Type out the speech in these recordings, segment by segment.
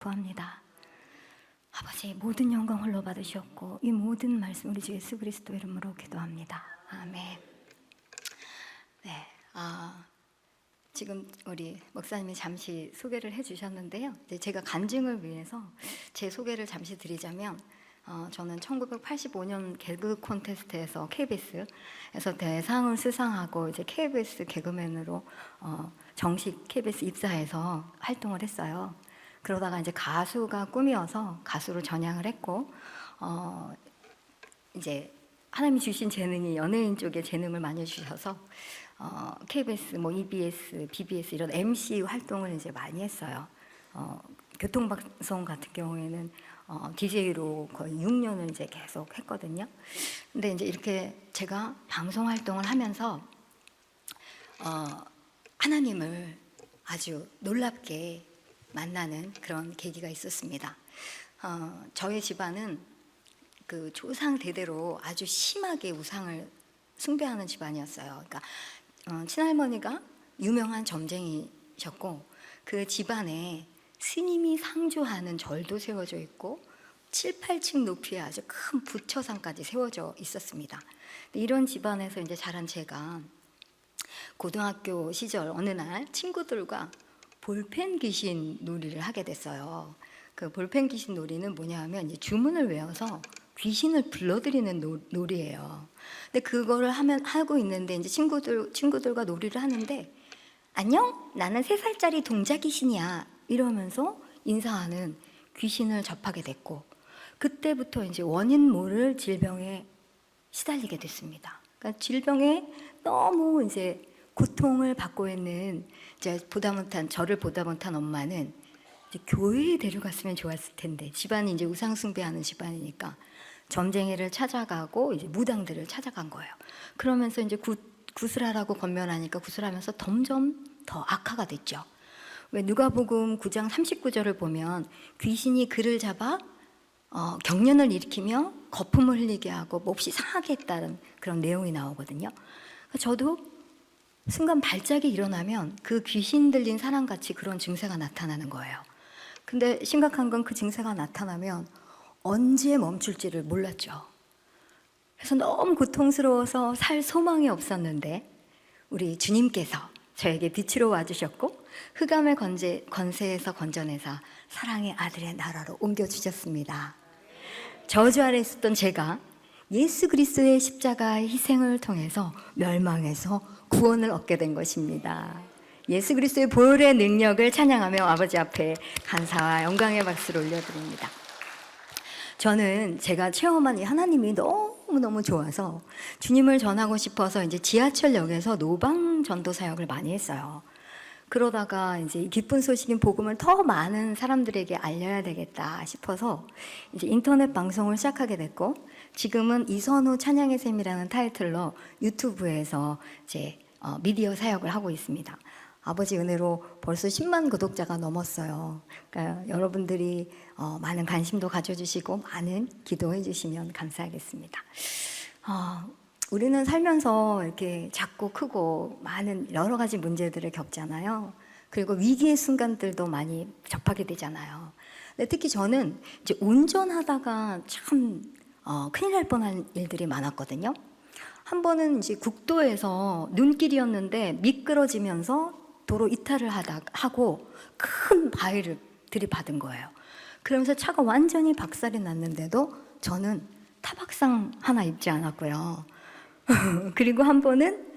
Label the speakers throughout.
Speaker 1: 구합니다. 아버지, 모든 영광 홀로 받으셨고 이 모든 말씀 우리 주 예수 그리스도 이름으로 기도합니다. 아멘. 네, 지금 우리 목사님이 잠시 소개를 해주셨는데요. 제가 간증을 위해서 제 소개를 잠시 드리자면, 저는 1985년 개그 콘테스트에서 KBS에서 대상을 수상하고 이제 KBS 개그맨으로 정식 KBS 입사해서 활동을 했어요. 그러다가 이제 가수가 꿈이어서 가수로 전향을 했고, 이제 하나님이 주신 재능이 연예인 쪽에 재능을 많이 주셔서 KBS, EBS, BBS 이런 MC 활동을 이제 많이 했어요. 교통방송 같은 경우에는 DJ로 거의 6년을 이제 계속 했거든요. 근데 이제 이렇게 제가 방송 활동을 하면서 하나님을 아주 놀랍게 만나는 그런 계기가 있었습니다. 저희 집안은 그 조상 대대로 아주 심하게 우상을 숭배하는 집안이었어요. 그러니까 친할머니가 유명한 점쟁이셨고, 그 집안에 스님이 상주하는 절도 세워져 있고 7, 8층 높이의 아주 큰 부처상까지 세워져 있었습니다. 이런 집안에서 이제 자란 제가 고등학교 시절 어느 날 친구들과 볼펜 귀신 놀이를 하게 됐어요. 그 볼펜 귀신 놀이는 뭐냐면 이제 주문을 외워서 귀신을 불러들이는 놀이예요. 근데 그거를 하고 있는데 이제 친구들과 놀이를 하는데, 안녕? 나는 3살짜리 동자 귀신이야. 이러면서 인사하는 귀신을 접하게 됐고, 그때부터 이제 원인 모를 질병에 시달리게 됐습니다. 그러니까 질병에 너무 이제 고통을 받고 있는 저를 보다 못한 엄마는 이제 교회에 데려갔으면 좋았을 텐데, 집안이 이제 우상숭배하는 집안이니까 점쟁이를 찾아가고 이제 무당들을 찾아간 거예요. 그러면서 이제 구슬하라고 권면하니까 구슬하면서 점점 더 악화가 됐죠. 왜 누가복음 9장 39절을 보면 귀신이 그를 잡아 경련을 일으키며 거품을 흘리게 하고 몹시 상하게 했다는 그런 내용이 나오거든요. 저도 순간 발작이 일어나면 그 귀신 들린 사람같이 그런 증세가 나타나는 거예요. 근데 심각한 건 그 증세가 나타나면 언제 멈출지를 몰랐죠. 그래서 너무 고통스러워서 살 소망이 없었는데 우리 주님께서 저에게 빛으로 와주셨고 흑암의 권세에서 건져내서 사랑의 아들의 나라로 옮겨주셨습니다. 저주 아래 있었던 제가 예수 그리스도의 십자가의 희생을 통해서 멸망에서 구원을 얻게 된 것입니다. 예수 그리스도의 보혈의 능력을 찬양하며 아버지 앞에 감사와 영광의 박수를 올려드립니다. 저는 제가 체험한 이 하나님이 너무너무 좋아서 주님을 전하고 싶어서 이제 지하철역에서 노방 전도 사역을 많이 했어요. 그러다가 이제 기쁜 소식인 복음을 더 많은 사람들에게 알려야 되겠다 싶어서 이제 인터넷 방송을 시작하게 됐고, 지금은 이선우 찬양의 샘이라는 타이틀로 유튜브에서 이제 미디어 사역을 하고 있습니다. 아버지 은혜로 벌써 10만 구독자가 넘었어요. 그러니까 여러분들이 많은 관심도 가져주시고 많은 기도해 주시면 감사하겠습니다. 우리는 살면서 이렇게 작고 크고 많은 여러 가지 문제들을 겪잖아요. 그리고 위기의 순간들도 많이 접하게 되잖아요. 근데 특히 저는 이제 운전하다가 참 큰일 날 뻔한 일들이 많았거든요. 한 번은 이제 국도에서 눈길이었는데 미끄러지면서 도로 이탈을 하고 큰 바위를 들이받은 거예요. 그러면서 차가 완전히 박살이 났는데도 저는 타박상 하나 입지 않았고요. 그리고 한 번은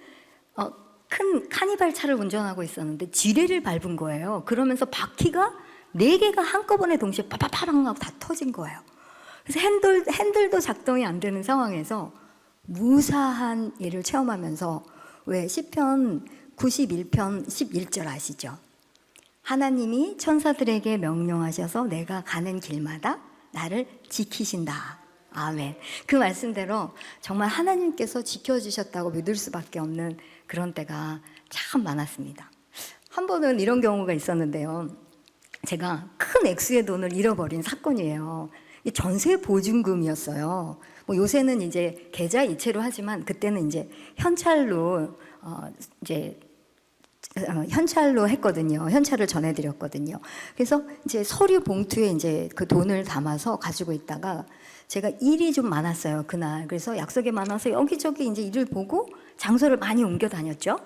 Speaker 1: 큰 카니발 차를 운전하고 있었는데 지뢰를 밟은 거예요. 그러면서 바퀴가 4개가 한꺼번에 동시에 파파파랑 하고 다 터진 거예요. 그래서 핸들도 작동이 안 되는 상황에서 무사한 일을 체험하면서, 왜 시편 91편 11절 아시죠? 하나님이 천사들에게 명령하셔서 내가 가는 길마다 나를 지키신다. 아멘. 그 말씀대로 정말 하나님께서 지켜주셨다고 믿을 수밖에 없는 그런 때가 참 많았습니다. 한 번은 이런 경우가 있었는데요. 제가 큰 액수의 돈을 잃어버린 사건이에요. 전세 보증금이었어요. 요새는 이제 계좌 이체로 하지만 그때는 이제 현찰로 이제 현찰로 했거든요. 현찰을 전해드렸거든요. 그래서 이제 서류 봉투에 이제 그 돈을 담아서 가지고 있다가 제가 일이 좀 많았어요, 그날. 그래서 약속이 많아서 여기저기 이제 일을 보고 장소를 많이 옮겨 다녔죠.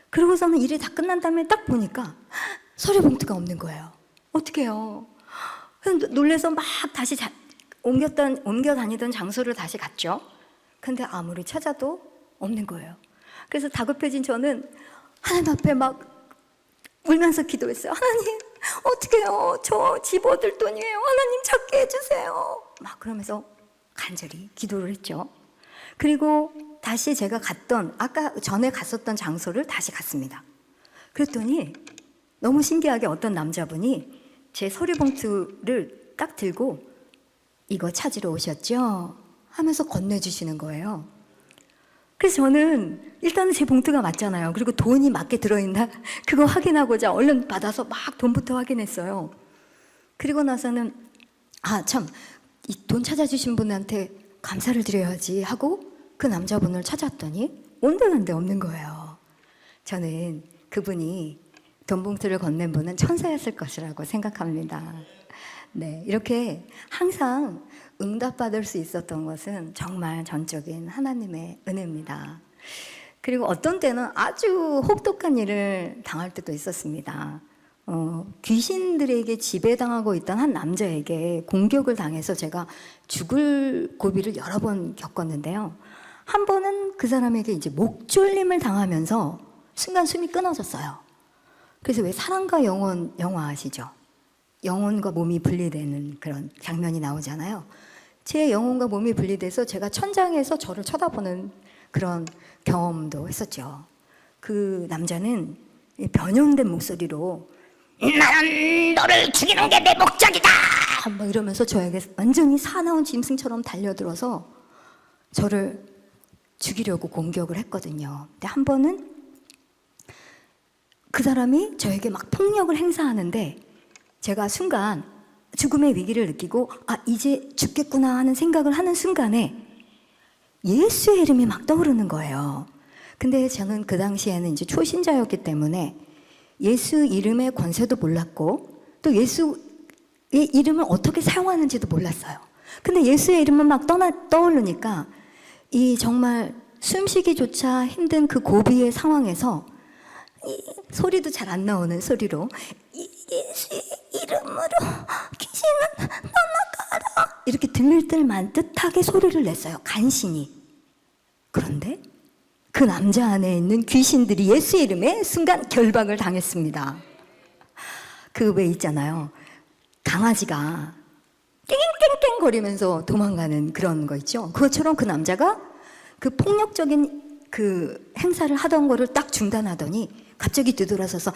Speaker 1: 그러고서는 일이 다 끝난 다음에 딱 보니까 서류 봉투가 없는 거예요. 어떡해요? 그래서 놀래서 막 다시 옮겨 다니던 장소를 다시 갔죠. 근데 아무리 찾아도 없는 거예요. 그래서 다급해진 저는 하나님 앞에 막 울면서 기도했어요. 하나님, 어떡해요? 저 집 얻을 돈이에요. 하나님 찾게 해주세요. 막 그러면서 간절히 기도를 했죠. 그리고 다시 제가 아까 전에 갔었던 장소를 다시 갔습니다. 그랬더니 너무 신기하게 어떤 남자분이 제 서류 봉투를 딱 들고 이거 찾으러 오셨죠? 하면서 건네주시는 거예요. 그래서 저는 일단은 제 봉투가 맞잖아요. 그리고 돈이 맞게 들어있나? 그거 확인하고자 얼른 받아서 막 돈부터 확인했어요. 그리고 나서는 참, 이 돈 찾아주신 분한테 감사를 드려야지 하고 그 남자분을 찾았더니 온데간데 없는 거예요. 저는 그분이 돈 봉투를 건넨 분은 천사였을 것이라고 생각합니다. 네, 이렇게 항상 응답받을 수 있었던 것은 정말 전적인 하나님의 은혜입니다. 그리고 어떤 때는 아주 혹독한 일을 당할 때도 있었습니다. 귀신들에게 지배당하고 있던 한 남자에게 공격을 당해서 제가 죽을 고비를 여러 번 겪었는데요. 한 번은 그 사람에게 이제 목졸림을 당하면서 순간 숨이 끊어졌어요. 그래서 왜 사랑과 영혼 영화 아시죠? 영혼과 몸이 분리되는 그런 장면이 나오잖아요. 제 영혼과 몸이 분리돼서 제가 천장에서 저를 쳐다보는 그런 경험도 했었죠. 그 남자는 변형된 목소리로 나는 너를 죽이는 게 내 목적이다! 막 이러면서 저에게 완전히 사나운 짐승처럼 달려들어서 저를 죽이려고 공격을 했거든요. 근데 한 번은 그 사람이 저에게 막 폭력을 행사하는데 제가 순간 죽음의 위기를 느끼고 이제 죽겠구나 하는 생각을 하는 순간에 예수의 이름이 막 떠오르는 거예요. 근데 저는 그 당시에는 이제 초신자였기 때문에 예수 이름의 권세도 몰랐고 또 예수의 이름을 어떻게 사용하는지도 몰랐어요. 근데 예수의 이름은 막 떠오르니까 이 정말 숨쉬기조차 힘든 그 고비의 상황에서 소리도 잘 안 나오는 소리로 예수의 이름으로 귀신은 떠나가라 이렇게 들릴 듯하게 소리를 냈어요. 간신히. 그런데 그 남자 안에 있는 귀신들이 예수의 이름에 순간 결박을 당했습니다. 그 왜 있잖아요. 강아지가 깽깽깽 거리면서 도망가는 그런 거 있죠. 그것처럼 그 남자가 그 폭력적인 그 행사를 하던 거를 딱 중단하더니 갑자기 뒤돌아서서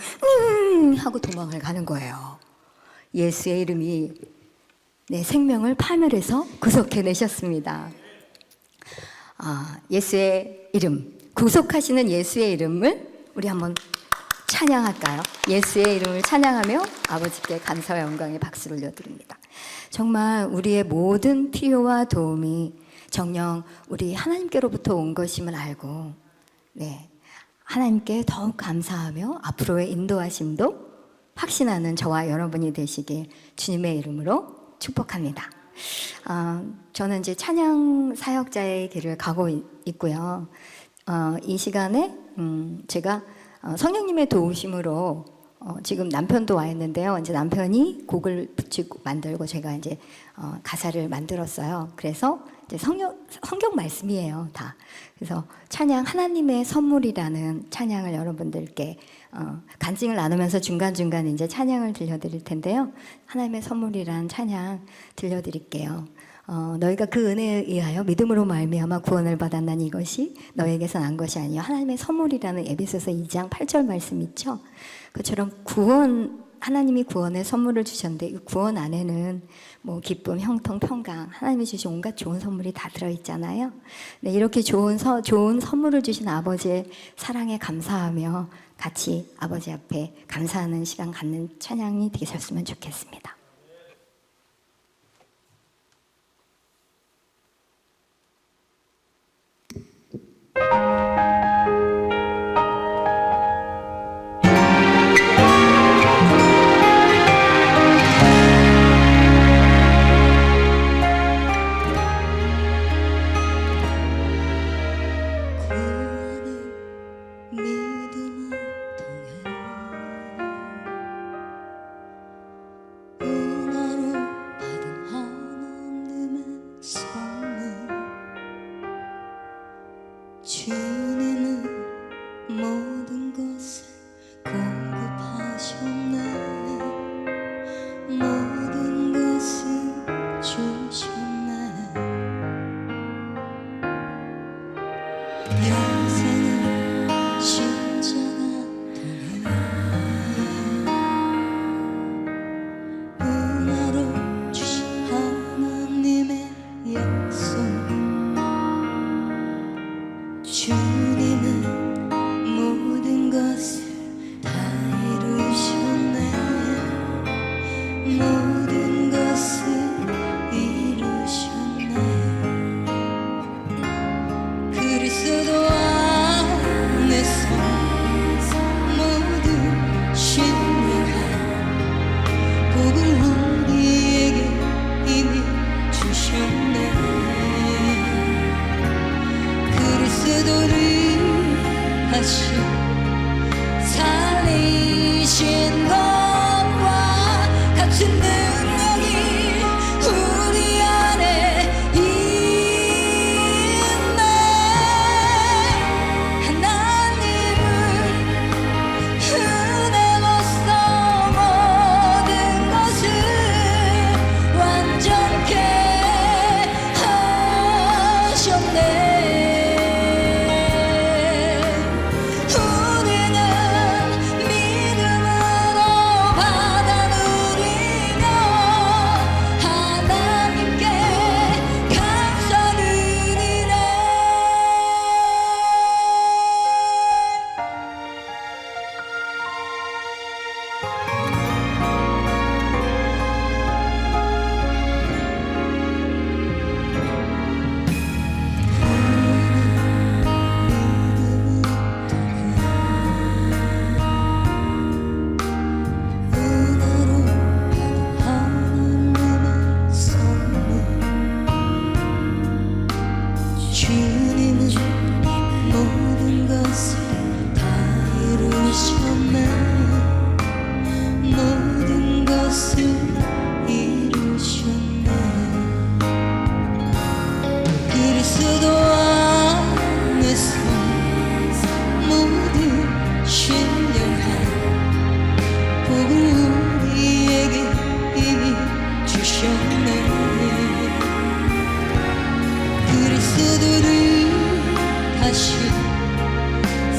Speaker 1: 하고 도망을 가는 거예요. 예수의 이름이 내 생명을 파멸해서 구속해내셨습니다. 예수의 이름, 구속하시는 예수의 이름을 우리 한번 찬양할까요? 예수의 이름을 찬양하며 아버지께 감사와 영광의 박수를 올려드립니다. 정말 우리의 모든 필요와 도움이 정녕 우리 하나님께로부터 온 것임을 알고 하나님께 더욱 감사하며 앞으로의 인도하심도 확신하는 저와 여러분이 되시길 주님의 이름으로 축복합니다. 저는 이제 찬양 사역자의 길을 가고 있고요. 이 시간에 제가 성령님의 도우심으로 지금 남편도 와 있는데요. 이제 남편이 곡을 붙이고 만들고 제가 이제 가사를 만들었어요. 그래서 이제 성경 말씀이에요, 다. 그래서 찬양 하나님의 선물이라는 찬양을 여러분들께 간증을 나누면서 중간중간 이제 찬양을 들려드릴 텐데요. 하나님의 선물이라는 찬양 들려드릴게요. 너희가 그 은혜에 의하여 믿음으로 말미암아 구원을 받았나니 이것이 너에게서 난 것이 아니요 하나님의 선물이라는 에베소서 2장 8절 말씀 있죠. 그처럼 하나님이 구원의 선물을 주셨는데 이 구원 안에는 뭐 기쁨, 형통, 평강 하나님이 주신 온갖 좋은 선물이 다 들어있잖아요. 네, 이렇게 좋은 선물을 주신 아버지의 사랑에 감사하며 같이 아버지 앞에 감사하는 시간 갖는 찬양이 되셨으면 좋겠습니다.
Speaker 2: 오셨네. 그리스도를 다시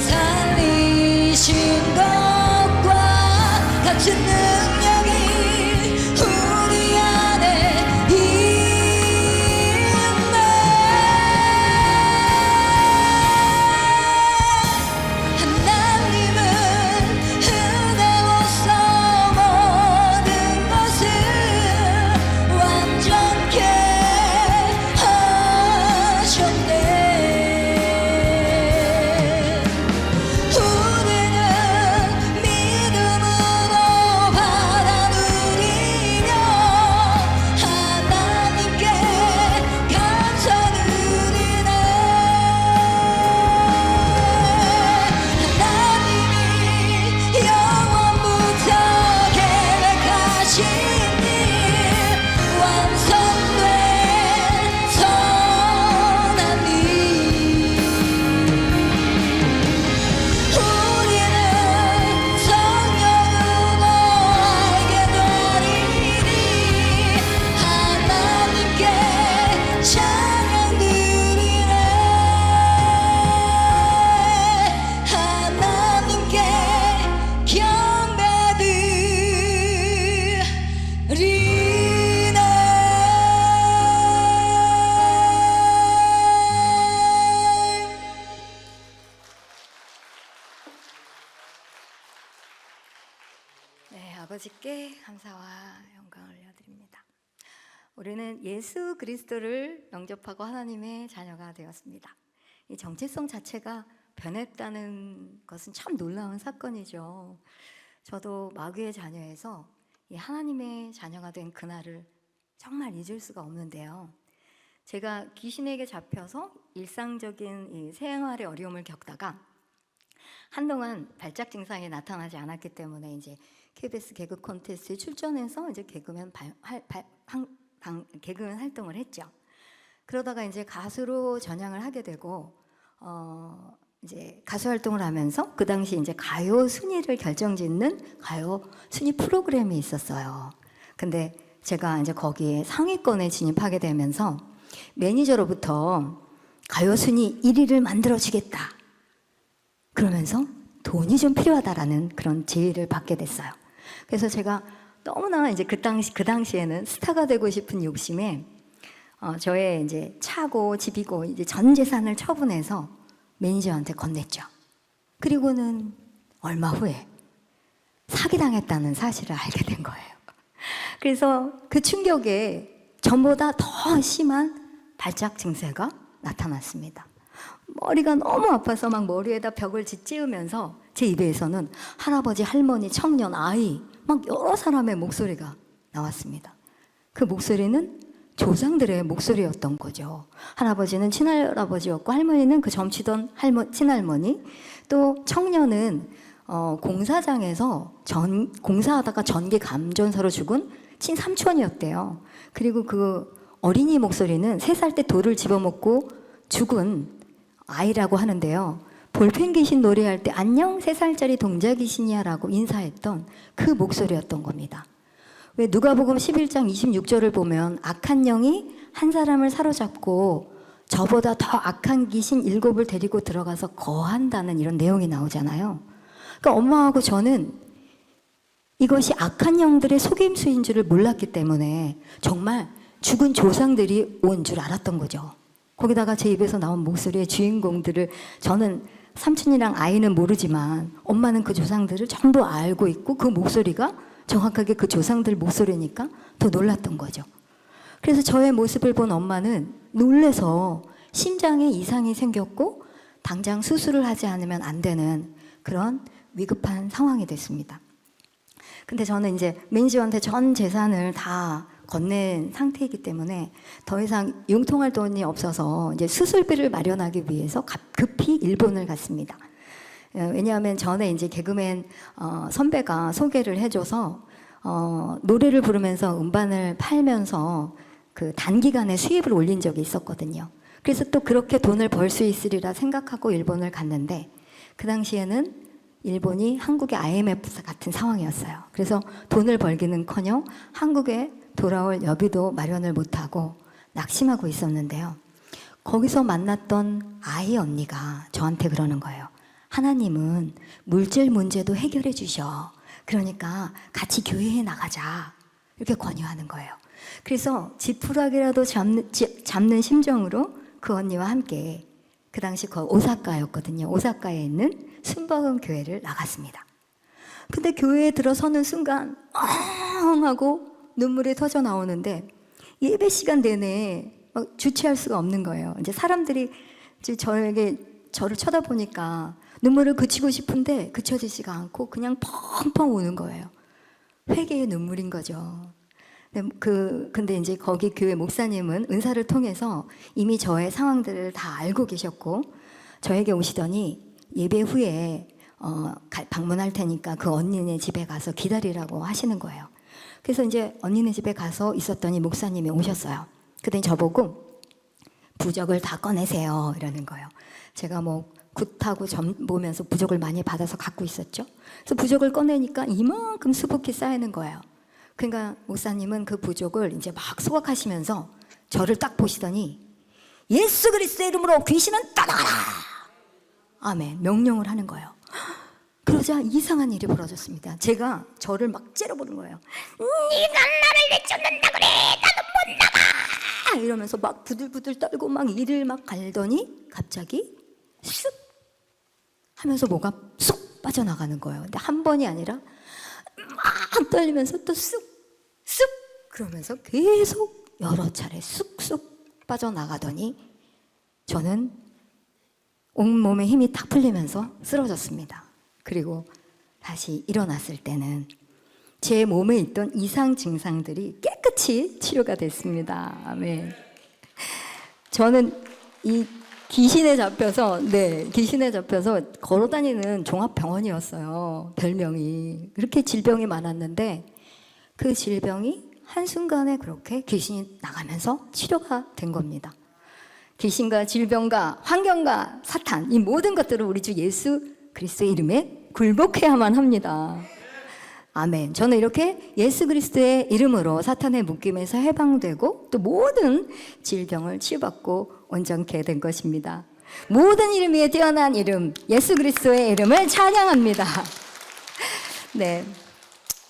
Speaker 2: 살리신 것과 같은 능력이 우리 안에 있네. 하나님은 은혜로서 모든 것을 완전케 하셨네. 우리는 믿음으로 받아들이며 하나님께 감사드리네. 하나님이 영원부터 계획하신 일 완성된 선한 일 우리는 성령으로 알게 되리니 하나님께 찬양 드리네. 하나님께 경배 드리네.
Speaker 1: 네, 아버지께 감사와 영광을 올려드립니다. 우리는 예수 그리스도를 영접하고 하나님의 자녀가 되었습니다. 이 정체성 자체가 변했다는 것은 참 놀라운 사건이죠. 저도 마귀의 자녀에서 이 하나님의 자녀가 된 그날을 정말 잊을 수가 없는데요. 제가 귀신에게 잡혀서 일상적인 이 생활의 어려움을 겪다가 한동안 발작 증상이 나타나지 않았기 때문에 이제 KBS 개그 콘테스트에 출전해서 이제 개그맨 활동을 했죠. 그러다가 이제 가수로 전향을 하게 되고 이제 가수 활동을 하면서 그 당시 이제 가요 순위를 결정짓는 가요 순위 프로그램이 있었어요. 근데 제가 이제 거기에 상위권에 진입하게 되면서 매니저로부터 가요 순위 1위를 만들어주겠다 그러면서 돈이 좀 필요하다라는 그런 제의를 받게 됐어요. 그래서 제가 너무나 이제 그 당시에는 스타가 되고 싶은 욕심에 저의 이제 차고 집이고 이제 전 재산을 처분해서 매니저한테 건넸죠. 그리고는 얼마 후에 사기당했다는 사실을 알게 된 거예요. 그래서 그 충격에 전보다 더 심한 발작 증세가 나타났습니다. 머리가 너무 아파서 막 머리에다 벽을 짓지으면서 제 입에서는 할아버지, 할머니, 청년, 아이 막 여러 사람의 목소리가 나왔습니다. 그 목소리는 조상들의 목소리였던 거죠. 할아버지는 친할아버지였고 할머니는 그 점치던 친할머니, 또 청년은 공사장에서 공사하다가 전기 감전사로 죽은 친삼촌이었대요. 그리고 그 어린이 목소리는 3살 때 돌을 집어먹고 죽은 아이라고 하는데요. 볼펜 귀신 노래할 때 안녕 3살짜리 동자 귀신이야 라고 인사했던 그 목소리였던 겁니다. 왜 누가복음 11장 26절을 보면 악한 영이 한 사람을 사로잡고 저보다 더 악한 귀신 7을 데리고 들어가서 거한다는 이런 내용이 나오잖아요. 그러니까 엄마하고 저는 이것이 악한 영들의 속임수인 줄을 몰랐기 때문에 정말 죽은 조상들이 온 줄 알았던 거죠. 거기다가 제 입에서 나온 목소리의 주인공들을 저는 삼촌이랑 아이는 모르지만 엄마는 그 조상들을 전부 알고 있고 그 목소리가 정확하게 그 조상들 목소리니까 더 놀랐던 거죠. 그래서 저의 모습을 본 엄마는 놀래서 심장에 이상이 생겼고 당장 수술을 하지 않으면 안 되는 그런 위급한 상황이 됐습니다. 근데 저는 이제 매니저한테 전 재산을 다 건넨 상태이기 때문에 더 이상 융통할 돈이 없어서 이제 수술비를 마련하기 위해서 급히 일본을 갔습니다. 왜냐하면 전에 이제 개그맨 선배가 소개를 해줘서 노래를 부르면서 음반을 팔면서 그 단기간에 수입을 올린 적이 있었거든요. 그래서 또 그렇게 돈을 벌 수 있으리라 생각하고 일본을 갔는데 그 당시에는 일본이 한국의 IMF 같은 상황이었어요. 그래서 돈을 벌기는커녕 한국에 돌아올 여비도 마련을 못하고 낙심하고 있었는데요. 거기서 만났던 아이 언니가 저한테 그러는 거예요. 하나님은 물질 문제도 해결해 주셔. 그러니까 같이 교회에 나가자. 이렇게 권유하는 거예요. 그래서 지푸라기라도 잡는 심정으로 그 언니와 함께 그 당시 오사카였거든요. 오사카에 있는 순복음 교회를 나갔습니다. 근데 교회에 들어서는 순간 하고 눈물이 터져 나오는데 예배 시간 내내 주체할 수가 없는 거예요. 이제 사람들이 이제 저를 쳐다보니까 눈물을 그치고 싶은데 그쳐지지가 않고 그냥 펑펑 우는 거예요. 회개의 눈물인 거죠. 근데 이제 거기 교회 목사님은 은사를 통해서 이미 저의 상황들을 다 알고 계셨고 저에게 오시더니 예배 후에 방문할 테니까 그 언니네 집에 가서 기다리라고 하시는 거예요. 그래서 이제 언니네 집에 가서 있었더니 목사님이 오셨어요. 그랬더니 저보고 부적을 다 꺼내세요 이러는 거예요. 제가 뭐 굿하고 점 보면서 부적을 많이 받아서 갖고 있었죠. 그래서 부적을 꺼내니까 이만큼 수북히 쌓이는 거예요. 그러니까 목사님은 그 부족을 이제 막 소각하시면서 저를 딱 보시더니 예수 그리스도의 이름으로 귀신은 떠나가라! 아멘. 명령을 하는 거예요. 그러자 이상한 일이 벌어졌습니다. 제가 저를 막 째려보는 거예요. 네가 나를 내쫓는다 그래! 나는 못 나가! 이러면서 막 부들부들 떨고 막 이를 막 갈더니 갑자기 쑥 하면서 뭐가 쑥 빠져나가는 거예요. 근데 한 번이 아니라 막 떨리면서 또 쑥 그러면서 계속 여러 차례 쑥쑥 빠져나가더니 저는 온몸에 힘이 탁 풀리면서 쓰러졌습니다. 그리고 다시 일어났을 때는 제 몸에 있던 이상 증상들이 깨끗이 치료가 됐습니다. 아멘. 저는 이 귀신에 잡혀서 걸어다니는 종합병원이었어요. 별명이. 그렇게 질병이 많았는데 그 질병이 한순간에 그렇게 귀신이 나가면서 치료가 된 겁니다. 귀신과 질병과 환경과 사탄, 이 모든 것들을 우리 주 예수 그리스도의 이름에 굴복해야만 합니다. 아멘. 저는 이렇게 예수 그리스도의 이름으로 사탄의 묶임에서 해방되고 또 모든 질병을 치유받고 온전케 된 것입니다. 모든 이름 위에 뛰어난 이름, 예수 그리스도의 이름을 찬양합니다. 네.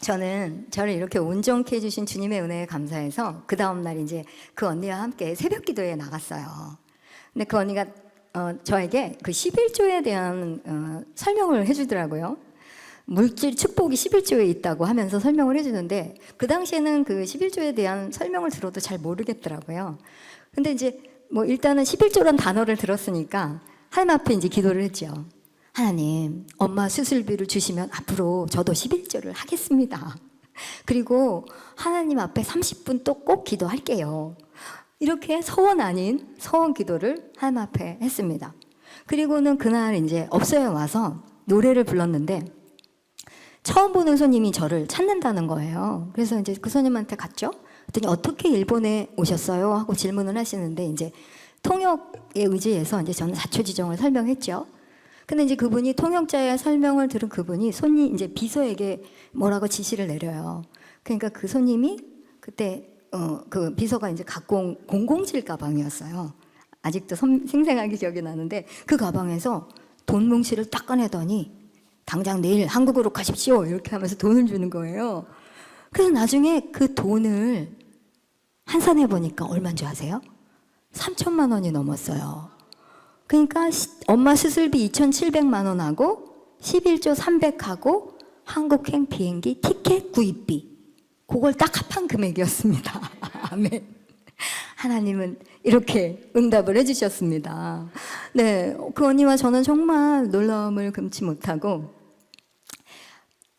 Speaker 1: 저는 저를 이렇게 온전케 해주신 주님의 은혜에 감사해서 그 다음날 이제 그 언니와 함께 새벽 기도에 나갔어요. 근데 그 언니가 저에게 그 11조에 대한 설명을 해주더라고요. 물질 축복이 11조에 있다고 하면서 설명을 해주는데 그 당시에는 그 11조에 대한 설명을 들어도 잘 모르겠더라고요. 근데 이제 뭐 일단은 11조란 단어를 들었으니까 하나님 앞에 이제 기도를 했죠. 하나님, 엄마 수술비를 주시면 앞으로 저도 11조를 하겠습니다. 그리고 하나님 앞에 30분 또 꼭 기도할게요. 이렇게 서원 아닌 서원 기도를 하나님 앞에 했습니다. 그리고는 그날 이제 업소에 와서 노래를 불렀는데 처음 보는 손님이 저를 찾는다는 거예요. 그래서 이제 그 손님한테 갔죠. 그랬더니 어떻게 일본에 오셨어요? 하고 질문을 하시는데 이제 통역에 의지해서 이제 저는 자초지종을 설명했죠. 근데 이제 그분이 통역자의 설명을 들은 그분이 손님 이제 비서에게 뭐라고 지시를 내려요. 그러니까 그 손님이 그때 그 비서가 이제 갖고 온 007 가방이었어요. 아직도 생생하게 기억이 나는데 그 가방에서 돈 뭉치를 딱 꺼내더니 당장 내일 한국으로 가십시오 이렇게 하면서 돈을 주는 거예요. 그래서 나중에 그 돈을 환산해 보니까 얼마인 줄 아세요? 3천만 원이 넘었어요. 그러니까 엄마 수술비 2,700만 원하고 11조 300하고 한국행 비행기 티켓 구입비 그걸 딱 합한 금액이었습니다. 아멘. 하나님은 이렇게 응답을 해주셨습니다. 네, 그 언니와 저는 정말 놀라움을 금치 못하고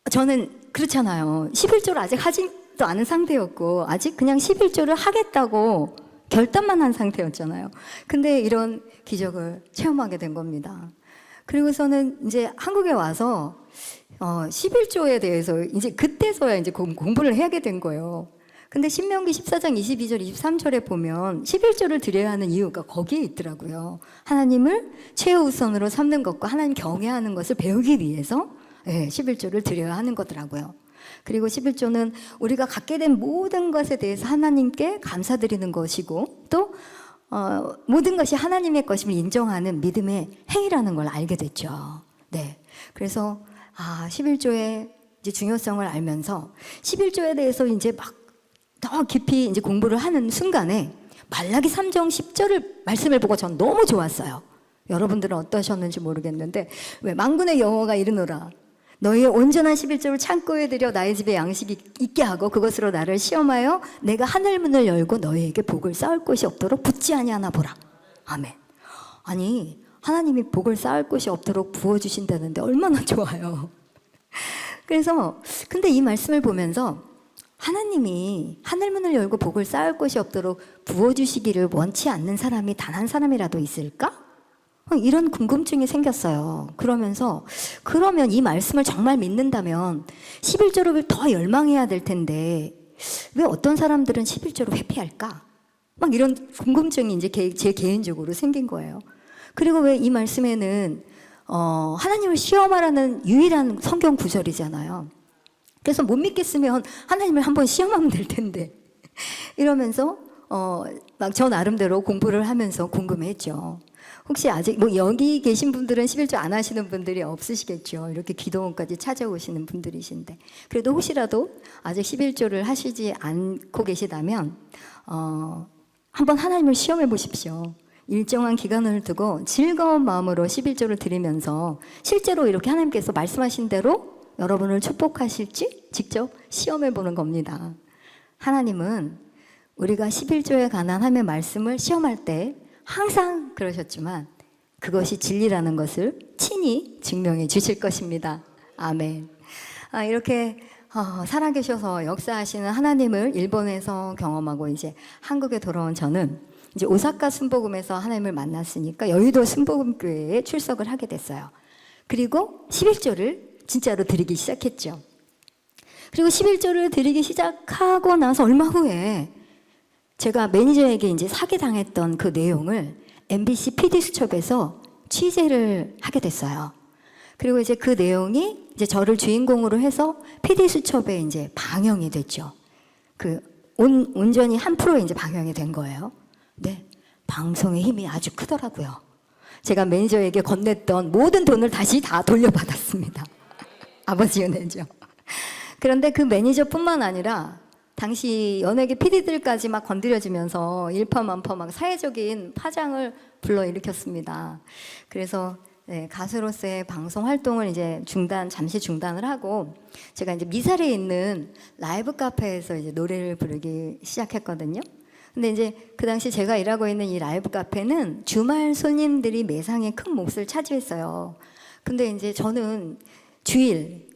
Speaker 1: 저는 그렇잖아요. 11조를 아직 하지도 않은 상태였고 아직 그냥 11조를 하겠다고 결단만 한 상태였잖아요. 근데 이런 기적을 체험하게 된 겁니다. 그리고서는 이제 한국에 와서 11조에 대해서 이제 그때서야 이제 공부를 해야게 된 거예요. 근데 신명기 14장 22절 23절에 보면 11조를 드려야 하는 이유가 거기에 있더라고요. 하나님을 최우선으로 삼는 것과 하나님 경외하는 것을 배우기 위해서 11조를 드려야 하는 거더라고요. 그리고 11조는 우리가 갖게 된 모든 것에 대해서 하나님께 감사드리는 것이고 또 모든 것이 하나님의 것임을 인정하는 믿음의 행위라는 걸 알게 됐죠. 네. 그래서 11조의 이제 중요성을 알면서 11조에 대해서 이제 막 더 깊이 이제 공부를 하는 순간에 말라기 3장 10절을 말씀을 보고 전 너무 좋았어요. 여러분들은 어떠셨는지 모르겠는데 왜 만군의 여호와가 이르노라 너희의 온전한 11조를 창고에 들여 나의 집에 양식이 있게 하고 그것으로 나를 시험하여 내가 하늘 문을 열고 너희에게 복을 쌓을 곳이 없도록 붙지 아니하나 보라. 아멘. 아니 하나님이 복을 쌓을 곳이 없도록 부어주신다는데 얼마나 좋아요. 그래서 근데 이 말씀을 보면서 하나님이 하늘문을 열고 복을 쌓을 곳이 없도록 부어주시기를 원치 않는 사람이 단 한 사람이라도 있을까? 이런 궁금증이 생겼어요. 그러면 이 말씀을 정말 믿는다면 11조를 더 열망해야 될 텐데 왜 어떤 사람들은 11조를 회피할까? 막 이런 궁금증이 이제 제 개인적으로 생긴 거예요. 그리고 왜 이 말씀에는 하나님을 시험하라는 유일한 성경 구절이잖아요. 그래서 못 믿겠으면 하나님을 한번 시험하면 될 텐데 이러면서 막 저 나름대로 공부를 하면서 궁금했죠. 혹시 아직 뭐 여기 계신 분들은 11조 안 하시는 분들이 없으시겠죠. 이렇게 기도원까지 찾아오시는 분들이신데 그래도 혹시라도 아직 11조를 하시지 않고 계시다면 한번 하나님을 시험해 보십시오. 일정한 기간을 두고 즐거운 마음으로 11조를 드리면서 실제로 이렇게 하나님께서 말씀하신 대로 여러분을 축복하실지 직접 시험해 보는 겁니다. 하나님은 우리가 11조에 관한 하나님의 말씀을 시험할 때 항상 그러셨지만 그것이 진리라는 것을 친히 증명해 주실 것입니다. 아멘. 이렇게 살아계셔서 역사하시는 하나님을 일본에서 경험하고 이제 한국에 돌아온 저는 이제 오사카 순복음에서 하나님을 만났으니까 여의도 순복음교회에 출석을 하게 됐어요. 그리고 11조를 진짜로 드리기 시작했죠. 그리고 11조를 드리기 시작하고 나서 얼마 후에 제가 매니저에게 이제 사기당했던 그 내용을 MBC PD수첩에서 취재를 하게 됐어요. 그리고 이제 그 내용이 이제 저를 주인공으로 해서 PD수첩에 이제 방영이 됐죠. 온전히 한 프로에 이제 방영이 된 거예요. 네. 방송의 힘이 아주 크더라고요. 제가 매니저에게 건넸던 모든 돈을 다시 다 돌려받았습니다. 아버지 은혜죠. 그런데 그 매니저뿐만 아니라 당시 연예계 PD들까지 막 건드려지면서 일파만파 막 사회적인 파장을 불러일으켰습니다. 그래서 네, 가수로서의 방송 활동을 이제 잠시 중단을 하고 제가 이제 미사리에 있는 라이브 카페에서 이제 노래를 부르기 시작했거든요. 근데 이제 그 당시 제가 일하고 있는 이 라이브 카페는 주말 손님들이 매상에 큰 몫을 차지했어요. 근데 이제 저는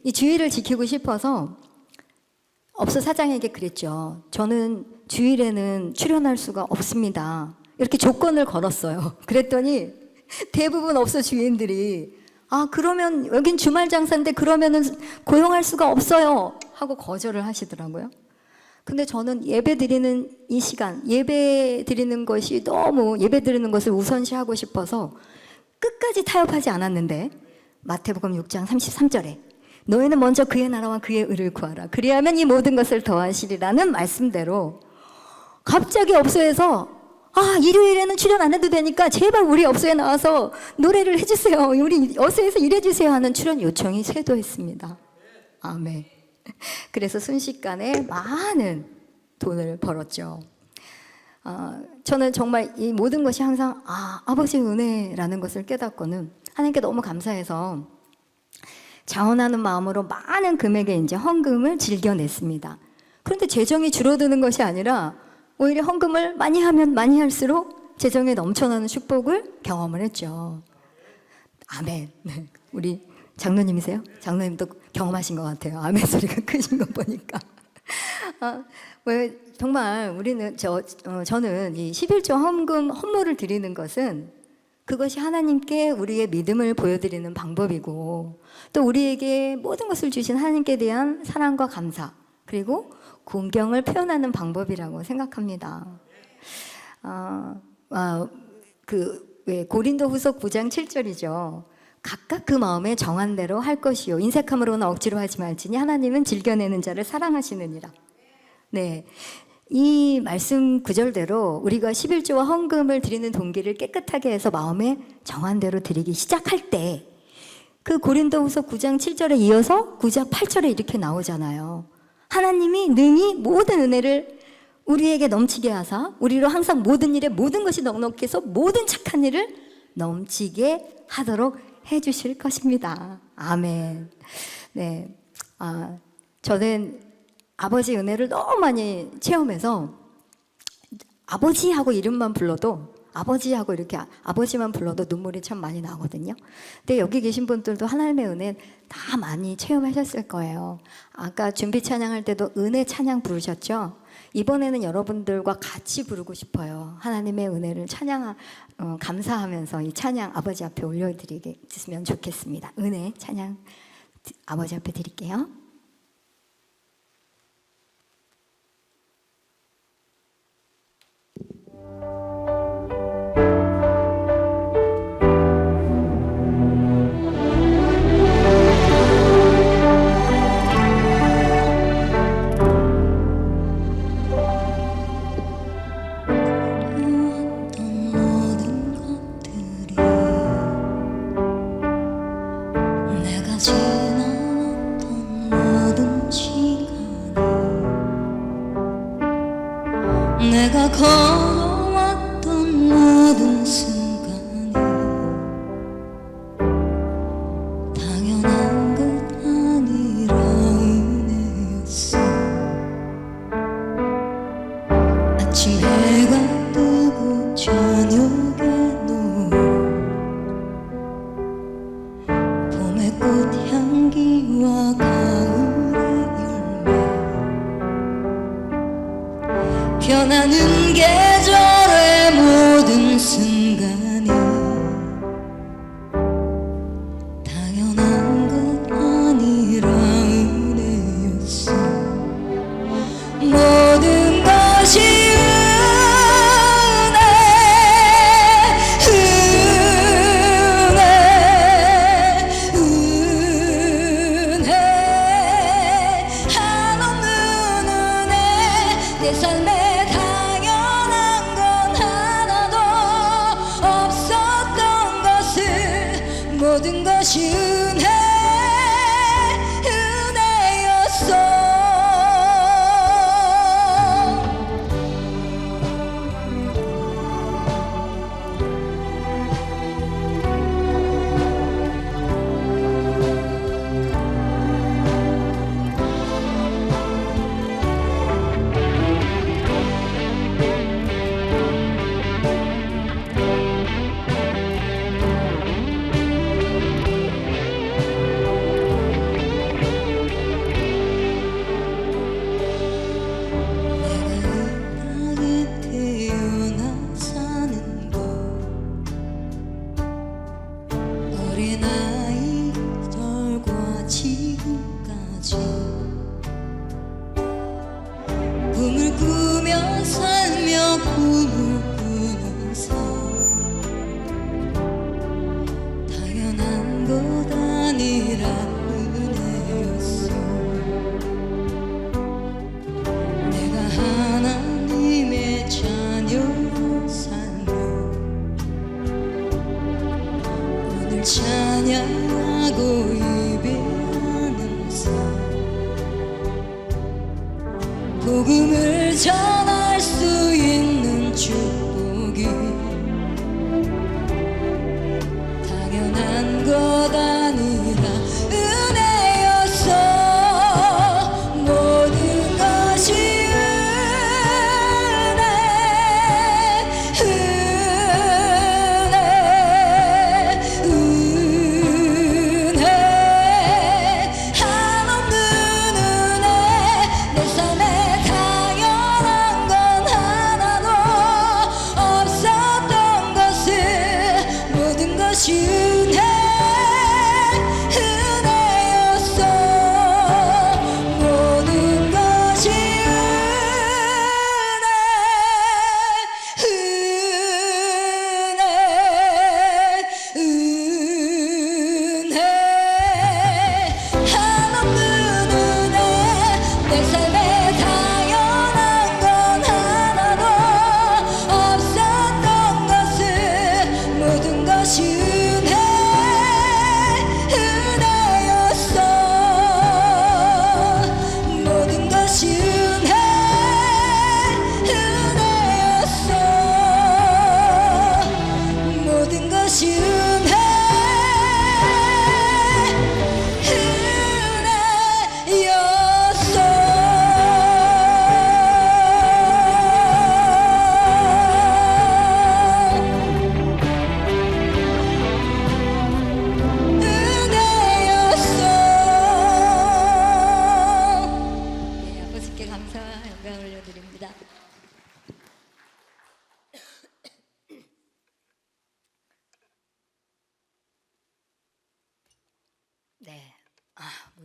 Speaker 1: 이 주일을 지키고 싶어서 업소 사장에게 그랬죠. 저는 주일에는 출연할 수가 없습니다. 이렇게 조건을 걸었어요. 그랬더니 대부분 업소 주인들이 그러면 여긴 주말 장사인데 그러면은 고용할 수가 없어요 하고 거절을 하시더라고요. 근데 저는 예배 드리는 이 시간, 예배 드리는 것이 너무 예배 드리는 것을 우선시하고 싶어서 끝까지 타협하지 않았는데 마태복음 6장 33절에 너희는 먼저 그의 나라와 그의 의를 구하라. 그리하면 이 모든 것을 더하시리라는 말씀대로 갑자기 업소에서 일요일에는 출연 안 해도 되니까 제발 우리 업소에 나와서 노래를 해주세요. 우리 업소에서 일해주세요 하는 출연 요청이 쇄도했습니다. 아멘. 그래서 순식간에 많은 돈을 벌었죠. 저는 정말 이 모든 것이 항상 아버지의 은혜라는 것을 깨닫고는 하나님께 너무 감사해서 자원하는 마음으로 많은 금액의 이제 헌금을 즐겨냈습니다. 그런데 재정이 줄어드는 것이 아니라 오히려 헌금을 많이 하면 많이 할수록 재정에 넘쳐나는 축복을 경험을 했죠. 아멘. 네. 우리 장로님이세요? 장로님도 경험하신 것 같아요. 아멘 소리가 크신 거 보니까. 정말 우리는 저는 이 11조 헌물을 드리는 것은 그것이 하나님께 우리의 믿음을 보여드리는 방법이고 또 우리에게 모든 것을 주신 하나님께 대한 사랑과 감사 그리고 공경을 표현하는 방법이라고 생각합니다. 고린도후서 9장 7절이죠. 각각 그 마음에 정한 대로 할 것이요 인색함으로는 억지로 하지 말지니 하나님은 즐겨내는 자를 사랑하시느니라. 네, 이 말씀 구절대로 우리가 11조와 헌금을 드리는 동기를 깨끗하게 해서 마음에 정한 대로 드리기 시작할 때 그 고린도후서 9장 7절에 이어서 9장 8절에 이렇게 나오잖아요. 하나님이 능히 모든 은혜를 우리에게 넘치게 하사 우리로 항상 모든 일에 모든 것이 넉넉히 해서 모든 착한 일을 넘치게 하도록 해주실 것입니다. 아멘. 네, 저는 아버지 은혜를 너무 많이 체험해서 아버지하고 이름만 불러도 아버지하고 이렇게 아버지만 불러도 눈물이 참 많이 나거든요. 근데 여기 계신 분들도 하나님의 은혜 다 많이 체험하셨을 거예요. 아까 준비 찬양할 때도 은혜 찬양 부르셨죠? 이번에는 여러분들과 같이 부르고 싶어요. 하나님의 은혜를 감사하면서 이 찬양 아버지 앞에 올려드리겠으면 좋겠습니다. 은혜 찬양 아버지 앞에 드릴게요.
Speaker 2: 내가 지나왔던 모든 시간이 내가 걸어왔던 모든 순간이 당연한 것 아니라 은혜였어. 아침 해가 뜨고 저녁에 봄의 꽃향기와 가을의 열매 변하는 계절의 모든 순간이 당연한 것 아니라 은혜였어. 모든 것이 내 삶에 당연한 건 하나도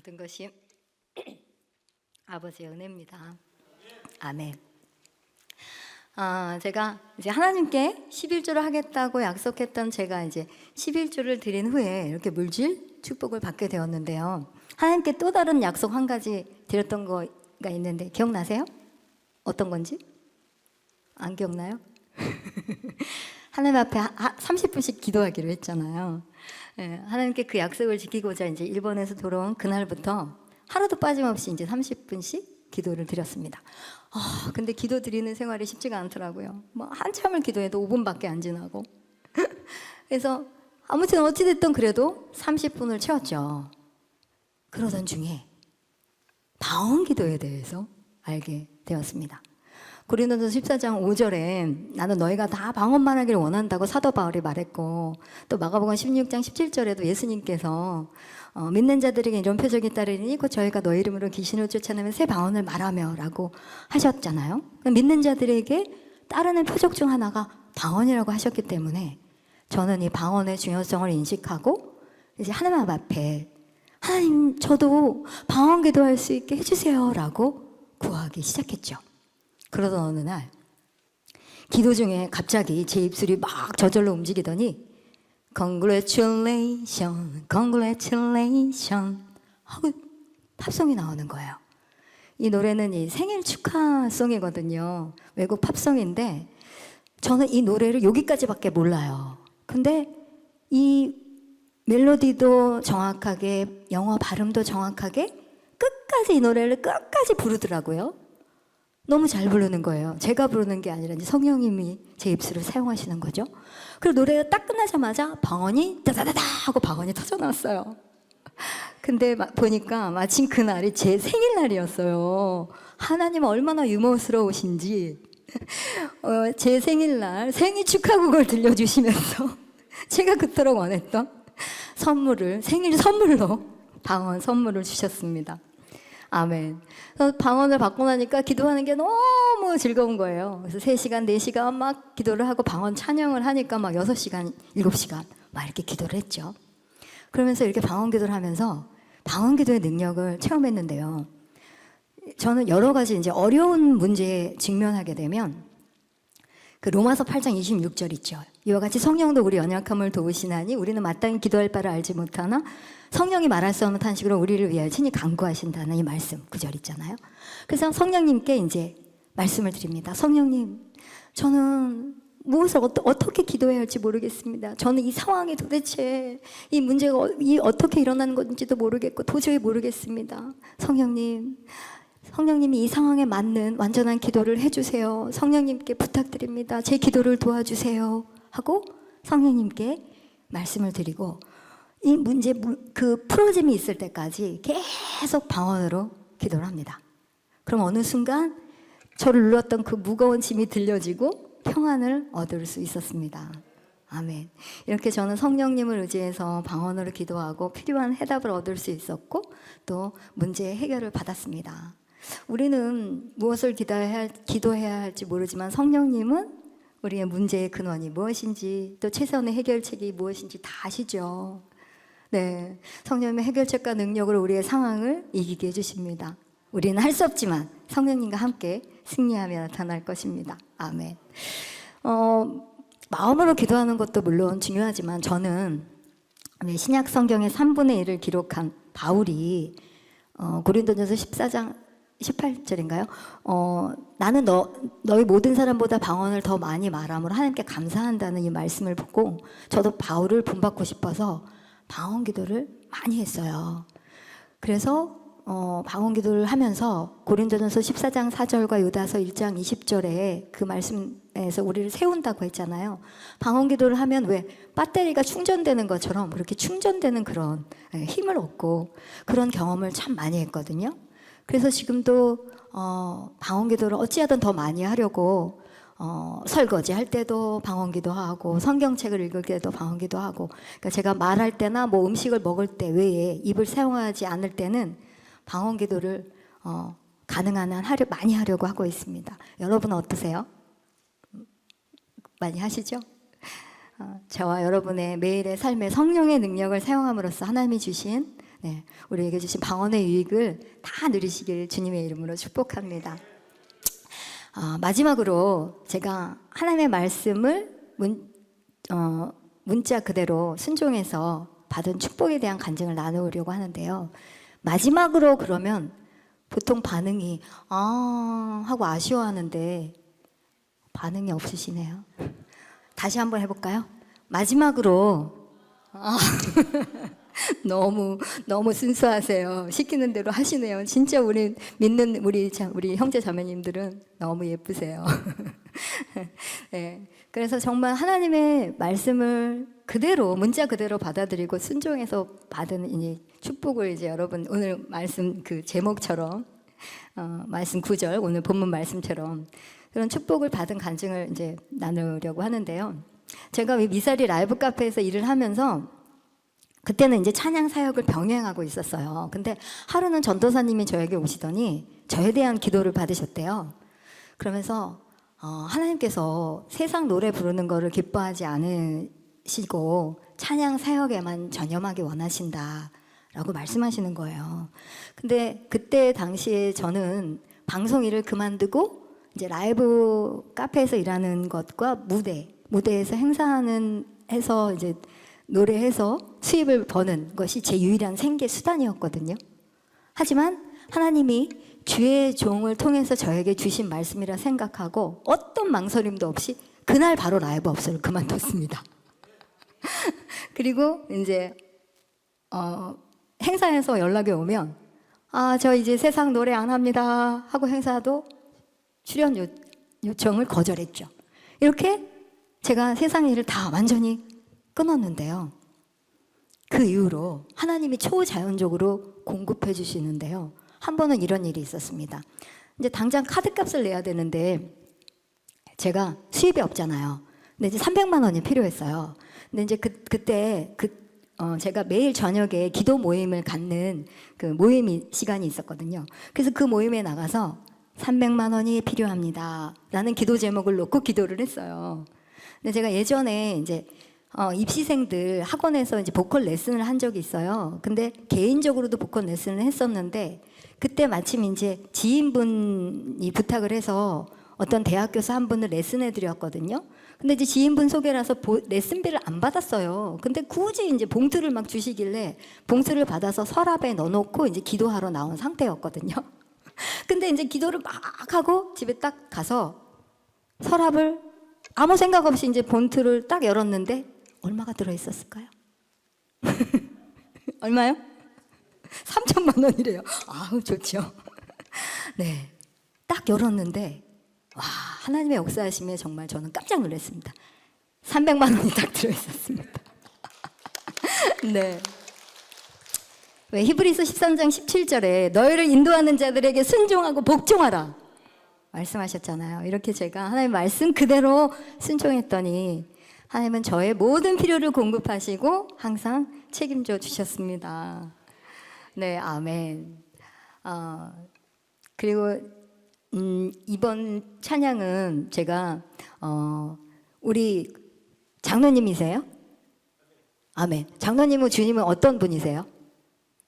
Speaker 1: 모든 것이 아버지의 은혜입니다. 아멘. 제가 이제 하나님께 11조를 하겠다고 약속했던 제가 이제 11조를 드린 후에 이렇게 물질 축복을 받게 되었는데요. 하나님께 또 다른 약속 한 가지 드렸던 거가 있는데 기억나세요? 어떤 건지? 안 기억나요? 하나님 앞에 30분씩 기도하기로 했잖아요. 예, 하나님께 그 약속을 지키고자 이제 일본에서 돌아온 그날부터 하루도 빠짐없이 이제 30분씩 기도를 드렸습니다. 근데 기도 드리는 생활이 쉽지가 않더라고요. 뭐 한참을 기도해도 5분밖에 안 지나고. 그래서 아무튼 어찌됐든 그래도 30분을 채웠죠. 그러던 중에 방언 기도에 대해서 알게 되었습니다. 고린도전서 14장 5절에 나는 너희가 다 방언만 하기를 원한다고 사도 바울이 말했고, 또 마가복음 16장 17절에도 예수님께서 믿는 자들에게 이런 표적이 따르니 곧 저희가 너희 이름으로 귀신을 쫓아내면 새 방언을 말하며 라고 하셨잖아요. 믿는 자들에게 따르는 표적 중 하나가 방언이라고 하셨기 때문에 저는 이 방언의 중요성을 인식하고 이제 하나님 앞에 하나님 저도 방언 기도할 수 있게 해주세요 라고 구하기 시작했죠. 그러던 어느 날 기도 중에 갑자기 제 입술이 막 저절로 움직이더니 Congratulations, Congratulations 하고 팝송이 나오는 거예요. 이 노래는 이 생일 축하송이거든요. 외국 팝송인데 저는 이 노래를 여기까지밖에 몰라요. 근데 이 멜로디도 정확하게 영어 발음도 정확하게 끝까지 이 노래를 끝까지 부르더라고요. 너무 잘 부르는 거예요. 제가 부르는 게 아니라 이제 성령님이 제 입술을 사용하시는 거죠. 그리고 노래가 딱 끝나자마자 방언이 따다다다 하고 방언이 터져 나왔어요. 근데 보니까 마침 그날이 제 생일날이었어요. 하나님 얼마나 유머스러우신지 제 생일날 생일 축하곡을 들려주시면서 제가 그토록 원했던 선물을 생일 선물로 방언 선물을 주셨습니다. 아멘. 방언을 받고 나니까 기도하는 게 너무 즐거운 거예요. 그래서 3시간, 4시간 막 기도를 하고 방언 찬양을 하니까 막 6시간, 7시간 막 이렇게 기도를 했죠. 그러면서 이렇게 방언 기도를 하면서 방언 기도의 능력을 체험했는데요. 저는 여러 가지 이제 어려운 문제에 직면하게 되면 그 로마서 8장 26절 있죠. 이와 같이 성령도 우리 연약함을 도우시나니 우리는 마땅히 기도할 바를 알지 못하나 성령이 말할 수 없는 탄식으로 우리를 위하여 친히 간구하신다는 이 말씀 구절 있잖아요. 그래서 성령님께 이제 말씀을 드립니다. 성령님, 저는 무엇을 어떻게 기도해야 할지 모르겠습니다. 저는 이 상황이 도대체 이 문제가 어떻게 일어나는 건지도 모르겠고 도저히 모르겠습니다. 성령님이 이 상황에 맞는 완전한 기도를 해주세요. 성령님께 부탁드립니다. 제 기도를 도와주세요. 하고 성령님께 말씀을 드리고 이 문제 그 풀어짐이 있을 때까지 계속 방언으로 기도를 합니다. 그럼 어느 순간 저를 눌렀던 그 무거운 짐이 들려지고 평안을 얻을 수 있었습니다. 아멘. 이렇게 저는 성령님을 의지해서 방언으로 기도하고 필요한 해답을 얻을 수 있었고 또 문제의 해결을 받았습니다. 우리는 무엇을 기도해야 할지 모르지만 성령님은 우리의 문제의 근원이 무엇인지 또 최선의 해결책이 무엇인지 다 아시죠. 네, 성령님의 해결책과 능력으로 우리의 상황을 이기게 해주십니다. 우리는 할 수 없지만 성령님과 함께 승리하며 나타날 것입니다. 아멘. 마음으로 기도하는 것도 물론 중요하지만 저는 신약 성경의 3분의 1을 기록한 바울이 고린도전서 14장 18절인가요? 나는 너희 모든 사람보다 방언을 더 많이 말함으로 하나님께 감사한다는 이 말씀을 보고 저도 바울을 본받고 싶어서 방언 기도를 많이 했어요. 그래서 방언 기도를 하면서 고린도전서 14장 4절과 유다서 1장 20절에 그 말씀에서 우리를 세운다고 했잖아요. 방언 기도를 하면 왜 배터리가 충전되는 것처럼 그렇게 충전되는 그런 힘을 얻고 그런 경험을 참 많이 했거든요. 그래서 지금도 방언 기도를 어찌하든 더 많이 하려고 설거지 할 때도 방언 기도하고 성경책을 읽을 때도 방언 기도하고 그러니까 제가 말할 때나 뭐 음식을 먹을 때 외에 입을 사용하지 않을 때는 방언 기도를 가능한 한 많이 하려고 하고 있습니다. 여러분은 어떠세요? 많이 하시죠? 저와 여러분의 매일의 삶에 성령의 능력을 사용함으로써 하나님이 주신 네, 우리에게 주신 방언의 유익을 다 누리시길 주님의 이름으로 축복합니다. 마지막으로 제가 하나님의 말씀을 문자 그대로 순종해서 받은 축복에 대한 간증을 나누려고 하는데요. 마지막으로 그러면 보통 반응이 하고 아쉬워하는데 반응이 없으시네요. 다시 한번 해볼까요? 마지막으로 너무 순수하세요. 시키는 대로 하시네요. 진짜 우리 믿는 우리 형제 자매님들은 너무 예쁘세요. 네, 그래서 정말 하나님의 말씀을 그대로 문자 그대로 받아들이고 순종해서 받은 이 축복을 이제 여러분 오늘 말씀 그 제목처럼 말씀 구절 오늘 본문 말씀처럼 그런 축복을 받은 간증을 이제 나누려고 하는데요. 제가 미사리 라이브 카페에서 일을 하면서 그때는 이제 찬양 사역을 병행하고 있었어요. 근데 하루는 전도사님이 저에게 오시더니 저에 대한 기도를 받으셨대요. 그러면서 하나님께서 세상 노래 부르는 거를 기뻐하지 않으시고 찬양 사역에만 전념하기 원하신다라고 말씀하시는 거예요. 근데 그때 당시에 저는 방송 일을 그만두고 이제 라이브 카페에서 일하는 것과 무대에서 행사하는 해서 이제 노래해서 수입을 버는 것이 제 유일한 생계 수단이었거든요. 하지만 하나님이 주의 종을 통해서 저에게 주신 말씀이라 생각하고 어떤 망설임도 없이 그날 바로 라이브 업소를 그만뒀습니다. 그리고 이제 행사에서 연락이 오면 저 이제 세상 노래 안 합니다 하고 행사도 출연 요청을 거절했죠. 이렇게 제가 세상 일을 다 완전히 끊었는데요. 그 이후로 하나님이 초자연적으로 공급해 주시는데요. 한 번은 이런 일이 있었습니다. 이제 당장 카드값을 내야 되는데 제가 수입이 없잖아요. 근데 이제 300만 원이 필요했어요. 근데 이제 그때 제가 매일 저녁에 기도 모임을 갖는 그 모임이 시간이 있었거든요. 그래서 그 모임에 나가서 300만 원이 필요합니다. 라는 기도 제목을 놓고 기도를 했어요. 근데 제가 예전에 이제 입시생들 학원에서 이제 보컬 레슨을 한 적이 있어요. 근데 개인적으로도 보컬 레슨을 했었는데 그때 마침 이제 지인분이 부탁을 해서 어떤 대학교에서 한 분을 레슨해 드렸거든요. 근데 이제 지인분 소개라서 레슨비를 안 받았어요. 근데 굳이 이제 봉투를 막 주시길래 봉투를 받아서 서랍에 넣어놓고 이제 기도하러 나온 상태였거든요. 근데 이제 기도를 막 하고 집에 딱 가서 서랍을 아무 생각 없이 이제 봉투를 딱 열었는데 얼마가 들어있었을까요? 얼마요? 3천만 원이래요. 아우 좋죠. 네, 딱 열었는데 와 하나님의 역사하심에 정말 저는 깜짝 놀랐습니다. 300만 원이 딱 들어있었습니다. 네. 왜 히브리서 13장 17절에 너희를 인도하는 자들에게 순종하고 복종하라 말씀하셨잖아요. 이렇게 제가 하나님의 말씀 그대로 순종했더니 하나님은 저의 모든 필요를 공급하시고 항상 책임져 주셨습니다. 네, 아멘. 그리고 이번 찬양은 제가 우리 장로님이세요? 아멘. 장로님은 주님은 어떤 분이세요?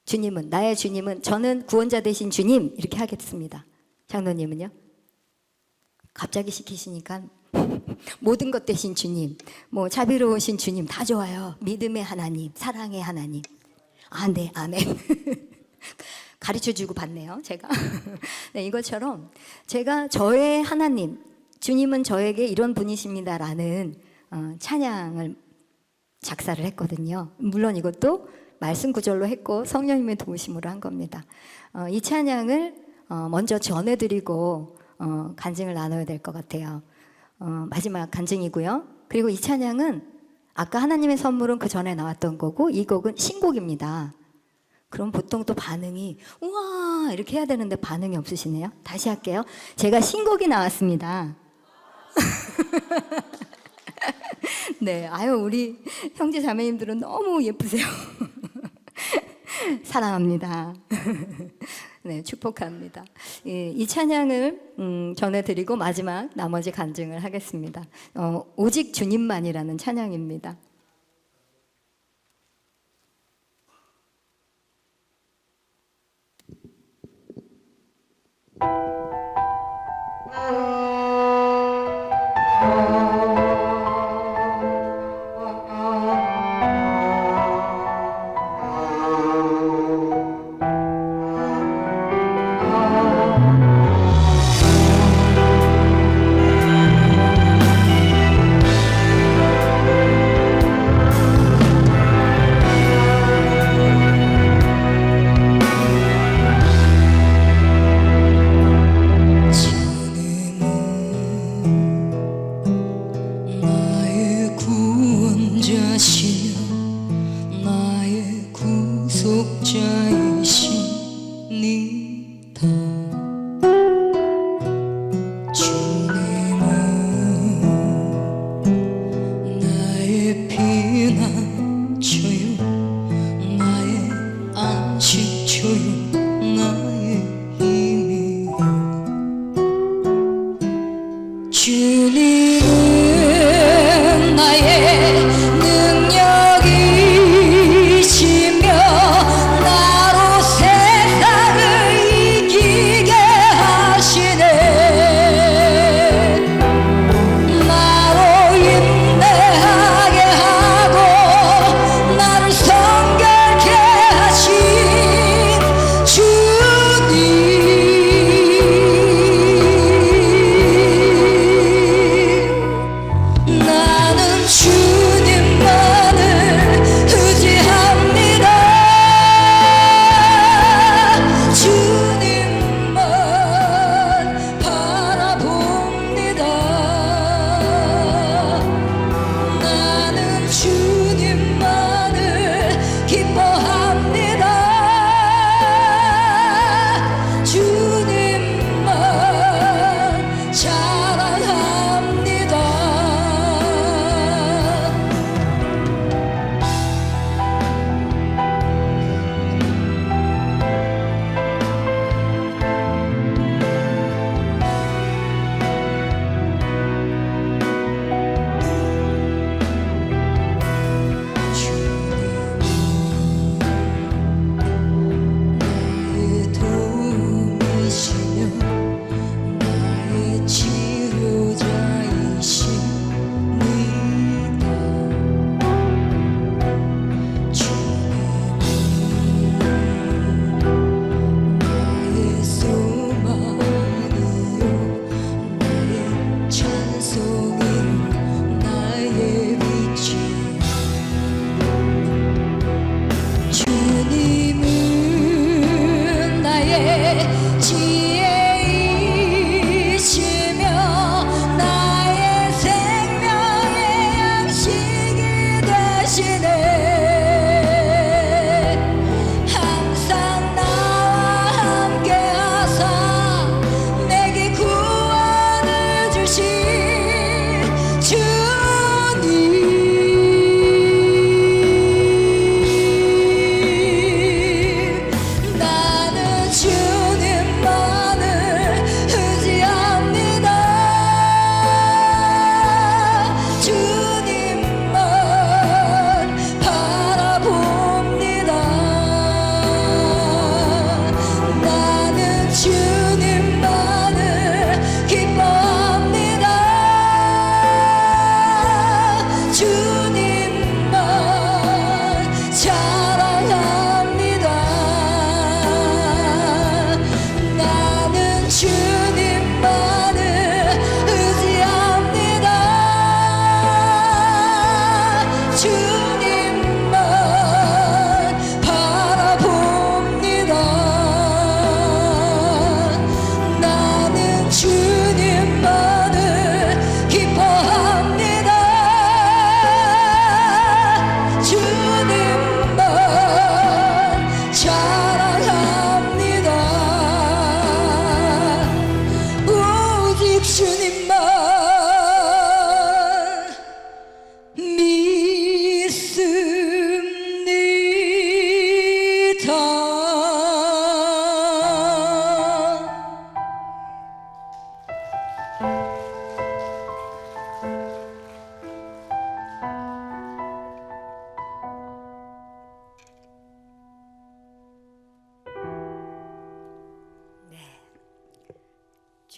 Speaker 1: 주님은 나의 주님은 저는 구원자 되신 주님 이렇게 하겠습니다. 장로님은요? 갑자기 시키시니까 모든 것 되신 주님, 뭐 자비로우신 주님 다 좋아요. 믿음의 하나님, 사랑의 하나님. 네, 아멘. 가르쳐주고 받네요, 제가. 네, 이것처럼 제가 저의 하나님, 주님은 저에게 이런 분이십니다라는 찬양을 작사를 했거든요. 물론 이것도 말씀 구절로 했고 성령님의 도우심으로 한 겁니다. 이 찬양을 먼저 전해드리고 간증을 나눠야 될 것 같아요. 마지막 간증이고요. 그리고 이 찬양은 아까 하나님의 선물은 그 전에 나왔던 거고 이 곡은 신곡입니다. 그럼 보통 또 반응이 우와 이렇게 해야 되는데 반응이 없으시네요. 다시 할게요. 제가 신곡이 나왔습니다. 네, 아유 우리 형제 자매님들은 너무 예쁘세요. 사랑합니다. 네, 축복합니다. 이 찬양을 전해드리고 마지막 나머지 간증을 하겠습니다. 오직 주님만이라는 찬양입니다.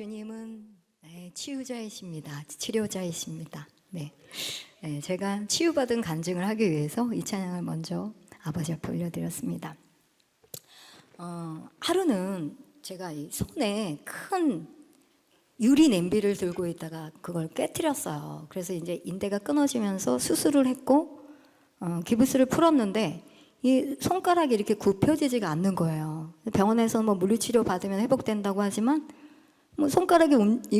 Speaker 1: 주님은 치유자이십니다. 치료자이십니다. 네. 제가 치유받은 간증을 하기 위해서 이 찬양을 먼저 아버지 앞에 올려드렸습니다. 하루는 제가 이 손에 큰 유리 냄비를 들고 있다가 그걸 깨트렸어요. 그래서 이제 인대가 끊어지면서 수술을 했고 기부스를 풀었는데 이 손가락이 이렇게 굽혀지지가 않는 거예요. 병원에서 뭐 물리치료 받으면 회복된다고 하지만 뭐 손가락이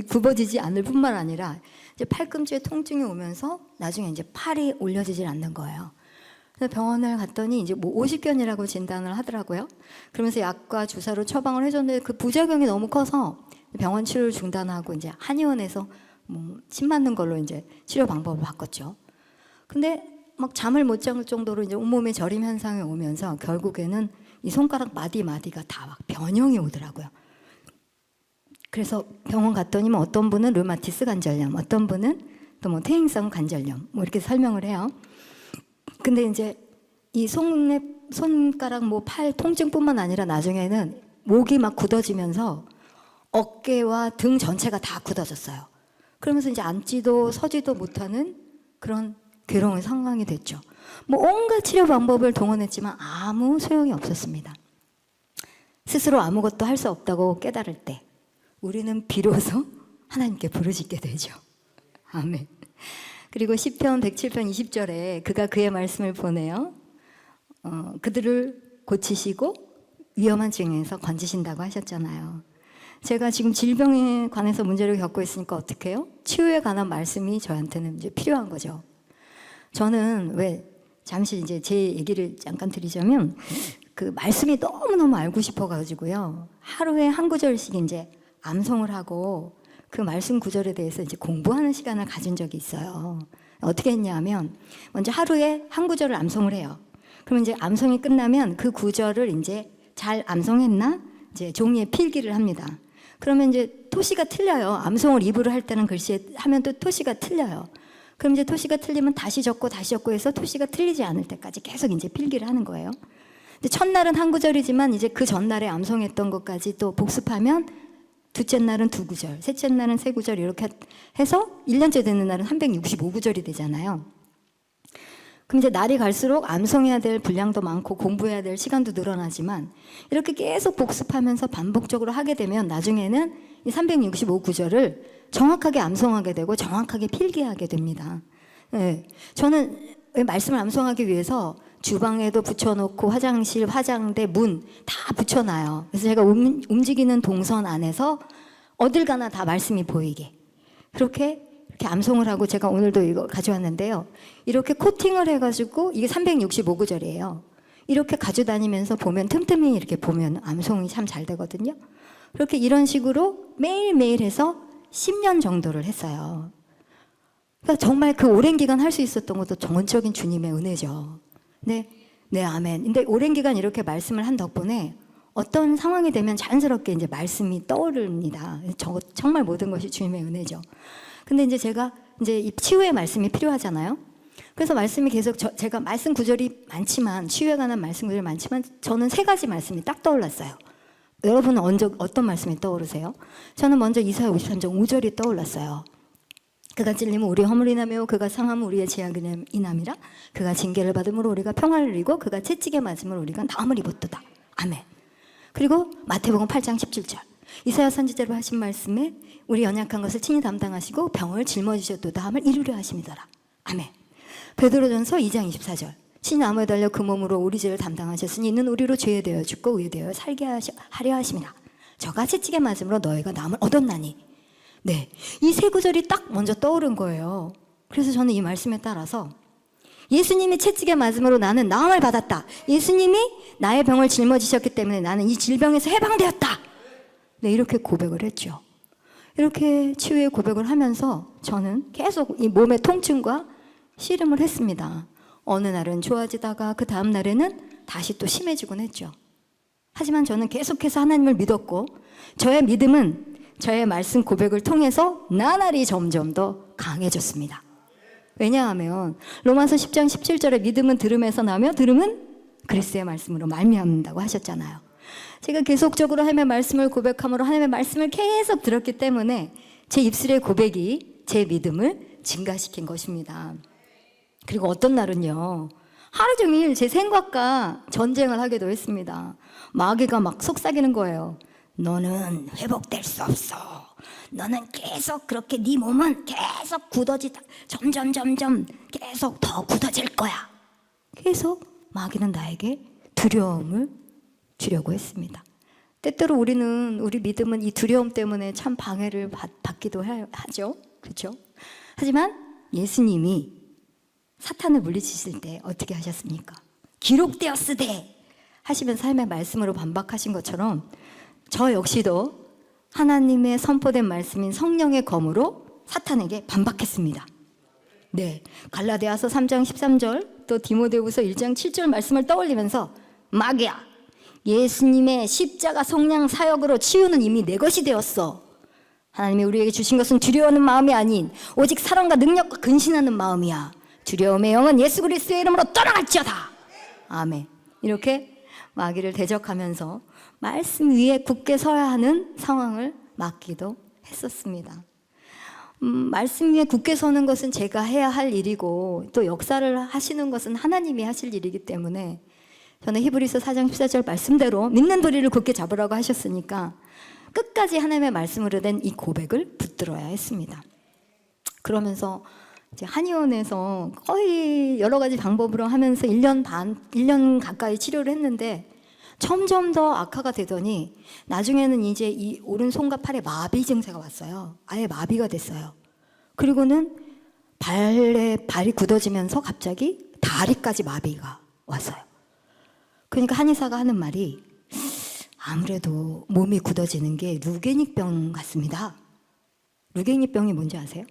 Speaker 1: 굽어지지 않을 뿐만 아니라 이제 팔꿈치에 통증이 오면서 나중에 이제 팔이 올려지질 않는 거예요. 그래서 병원을 갔더니 이제 뭐 50견이라고 진단을 하더라고요. 그러면서 약과 주사로 처방을 해줬는데 그 부작용이 너무 커서 병원 치료를 중단하고 이제 한의원에서 뭐 침 맞는 걸로 이제 치료 방법을 바꿨죠. 근데 막 잠을 못 잘 정도로 이제 온몸에 저림 현상이 오면서 결국에는 이 손가락 마디마디가 다 막 변형이 오더라고요. 그래서 병원 갔더니 뭐 어떤 분은 류마티스 관절염, 어떤 분은 또 뭐 퇴행성 관절염 뭐 이렇게 설명을 해요. 근데 이제 이 손가락 뭐 팔 통증뿐만 아니라 나중에는 목이 막 굳어지면서 어깨와 등 전체가 다 굳어졌어요. 그러면서 이제 앉지도 서지도 못하는 그런 괴로운 상황이 됐죠. 뭐 온갖 치료 방법을 동원했지만 아무 소용이 없었습니다. 스스로 아무것도 할 수 없다고 깨달을 때 우리는 비로소 하나님께 부르짖게 되죠. 아멘. 그리고 시편 107편 20절에 그가 그의 말씀을 보내요. 그들을 고치시고 위험한 증에서 건지신다고 하셨잖아요. 제가 지금 질병에 관해서 문제를 겪고 있으니까 어떻게 해요? 치유에 관한 말씀이 저한테는 이제 필요한 거죠. 저는 왜 잠시 이제 제 얘기를 잠깐 드리자면 그 말씀이 너무너무 알고 싶어가지고요. 하루에 한 구절씩 이제 암송을 하고 그 말씀 구절에 대해서 이제 공부하는 시간을 가진 적이 있어요. 어떻게 했냐면 먼저 하루에 한 구절을 암송을 해요. 그러면 이제 암송이 끝나면 그 구절을 이제 잘 암송했나? 이제 종이에 필기를 합니다. 그러면 이제 토시가 틀려요. 암송을 입으로 할 때는 글씨에 하면 또 토시가 틀려요. 그럼 이제 토시가 틀리면 다시 적고 해서 토시가 틀리지 않을 때까지 계속 이제 필기를 하는 거예요. 근데 첫날은 한 구절이지만 이제 그 전날에 암송했던 것까지 또 복습하면 둘째 날은 두 구절, 셋째 날은 세 구절 이렇게 해서 1년째 되는 날은 365구절이 되잖아요. 그럼 이제 날이 갈수록 암송해야 될 분량도 많고 공부해야 될 시간도 늘어나지만 이렇게 계속 복습하면서 반복적으로 하게 되면 나중에는 이 365구절을 정확하게 암송하게 되고 정확하게 필기하게 됩니다. 네. 저는 말씀을 암송하기 위해서 주방에도 붙여놓고 화장실, 화장대, 문 다 붙여놔요. 그래서 제가 움직이는 동선 안에서 어딜 가나 다 말씀이 보이게 그렇게 암송을 하고 제가 오늘도 이거 가져왔는데요. 이렇게 코팅을 해가지고 이게 365구절이에요. 이렇게 가져다니면서 보면 틈틈이 이렇게 보면 암송이 참 잘 되거든요. 그렇게 이런 식으로 매일매일 해서 10년 정도를 했어요. 그러니까 정말 그 오랜 기간 할 수 있었던 것도 전적인 주님의 은혜죠. 네, 아멘. 근데 오랜 기간 이렇게 말씀을 한 덕분에 어떤 상황이 되면 자연스럽게 이제 말씀이 떠오릅니다. 정말 모든 것이 주님의 은혜죠. 근데 이제 제가 이제 이 치유의 말씀이 필요하잖아요. 그래서 말씀이 계속 제가 말씀 구절이 많지만 치유에 관한 말씀 구절이 많지만 저는 세 가지 말씀이 딱 떠올랐어요. 여러분은 어떤 말씀이 떠오르세요? 저는 먼저 이사야 53장 5절이 떠올랐어요. 그가 찔림은 우리의 허물을 인하며 그가 상함은 우리의 죄악을 인함이라. 그가 징계를 받음으로 우리가 평화를 누리고 그가 채찍에 맞음으로 우리가 나음을 입었도다. 아멘. 그리고 마태복음 8장 17절 이사야 선지자로 하신 말씀에 우리 연약한 것을 친히 담당하시고 병을 짊어지셨도다 함을 이루려 하심이더라. 아멘. 베드로전서 2장 24절 친히 나무에 달려 그 몸으로 우리 죄를 담당하셨으니 이는 우리로 죄에 대하여 죽고 의에 대하여 살게 하려 하심이라. 저가 채찍에 맞음으로 너희가 나음을 얻었나니. 네, 이 세 구절이 딱 먼저 떠오른 거예요. 그래서 저는 이 말씀에 따라서 예수님이 채찍에 맞음으로 나는 나음을 받았다. 예수님이 나의 병을 짊어지셨기 때문에 나는 이 질병에서 해방되었다. 네, 이렇게 고백을 했죠. 이렇게 치유의 고백을 하면서 저는 계속 이 몸의 통증과 씨름을 했습니다. 어느 날은 좋아지다가 그 다음 날에는 다시 또 심해지곤 했죠. 하지만 저는 계속해서 하나님을 믿었고 저의 믿음은 저의 말씀 고백을 통해서 나날이 점점 더 강해졌습니다. 왜냐하면 로마서 10장 17절에 믿음은 들음에서 나며 들음은 그리스도의 말씀으로 말미암는다고 하셨잖아요. 제가 계속적으로 하나님의 말씀을 고백함으로 하나님의 말씀을 계속 들었기 때문에 제 입술의 고백이 제 믿음을 증가시킨 것입니다. 그리고 어떤 날은요, 하루 종일 제 생각과 전쟁을 하기도 했습니다. 마귀가 막 속삭이는 거예요. 너는 회복될 수 없어. 너는 계속 그렇게 네 몸은 계속 굳어지다. 점점 계속 더 굳어질 거야. 계속 마귀는 나에게 두려움을 주려고 했습니다. 때때로 우리 믿음은 이 두려움 때문에 참 방해를 받기도 하죠. 그렇죠? 하지만 예수님이 사탄을 물리치실 때 어떻게 하셨습니까? 기록되었으되 하시면서 삶의 말씀으로 반박하신 것처럼 저 역시도 하나님의 선포된 말씀인 성령의 검으로 사탄에게 반박했습니다. 네, 갈라디아서 3장 13절 또 디모데후서 1장 7절 말씀을 떠올리면서 마귀야, 예수님의 십자가 성령 사역으로 치유는 이미 내 것이 되었어. 하나님이 우리에게 주신 것은 두려워하는 마음이 아닌 오직 사랑과 능력과 근신하는 마음이야. 두려움의 영은 예수 그리스도의 이름으로 떠나갈지어다. 아멘. 이렇게 마귀를 대적하면서 말씀 위에 굳게 서야 하는 상황을 맞기도 했었습니다. 말씀 위에 굳게 서는 것은 제가 해야 할 일이고 또 역사를 하시는 것은 하나님이 하실 일이기 때문에 저는 히브리서 4장 14절 말씀대로 믿는 도리를 굳게 잡으라고 하셨으니까 끝까지 하나님의 말씀으로 된 이 고백을 붙들어야 했습니다. 그러면서 이제 한의원에서 거의 여러 가지 방법으로 하면서 1년 가까이 치료를 했는데 점점 더 악화가 되더니 나중에는 이제 이 오른손과 팔에 마비 증세가 왔어요. 아예 마비가 됐어요. 그리고는 발이 굳어지면서 갑자기 다리까지 마비가 왔어요. 그러니까 한의사가 하는 말이 아무래도 몸이 굳어지는 게 루게닉병 같습니다. 루게닉병이 뭔지 아세요?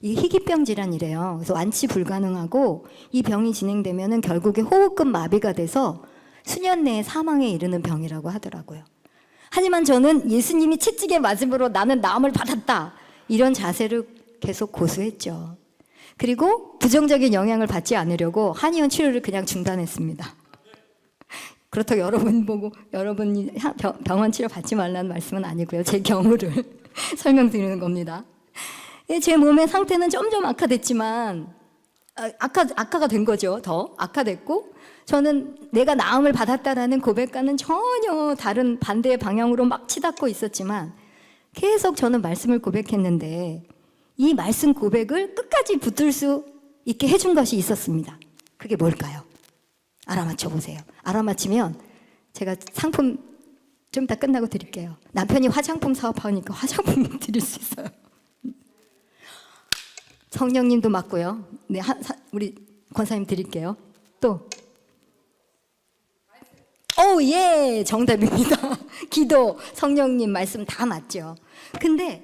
Speaker 1: 이 희귀병 질환이래요. 그래서 완치 불가능하고 이 병이 진행되면은 결국에 호흡근 마비가 돼서 수년 내에 사망에 이르는 병이라고 하더라고요. 하지만 저는 예수님이 채찍에 맞음으로 나는 나음을 받았다. 이런 자세를 계속 고수했죠. 그리고 부정적인 영향을 받지 않으려고 한의원 치료를 그냥 중단했습니다. 그렇다고 여러분이 병원 치료 받지 말라는 말씀은 아니고요. 제 경우를 설명드리는 겁니다. 제 몸의 상태는 점점 악화됐지만 악화가 된 거죠. 더 악화됐고 저는 내가 나음을 받았다라는 고백과는 전혀 다른 반대의 방향으로 막 치닫고 있었지만 계속 저는 말씀을 고백했는데 이 말씀 고백을 끝까지 붙들 수 있게 해준 것이 있었습니다. 그게 뭘까요? 알아맞혀 보세요. 알아맞히면 제가 상품 좀 이따 끝나고 드릴게요. 남편이 화장품 사업하니까 화장품 드릴 수 있어요. 성령님도 맞고요. 네, 우리 권사님 드릴게요. 또 예, 정답입니다. 기도, 성령님 말씀 다 맞죠. 근데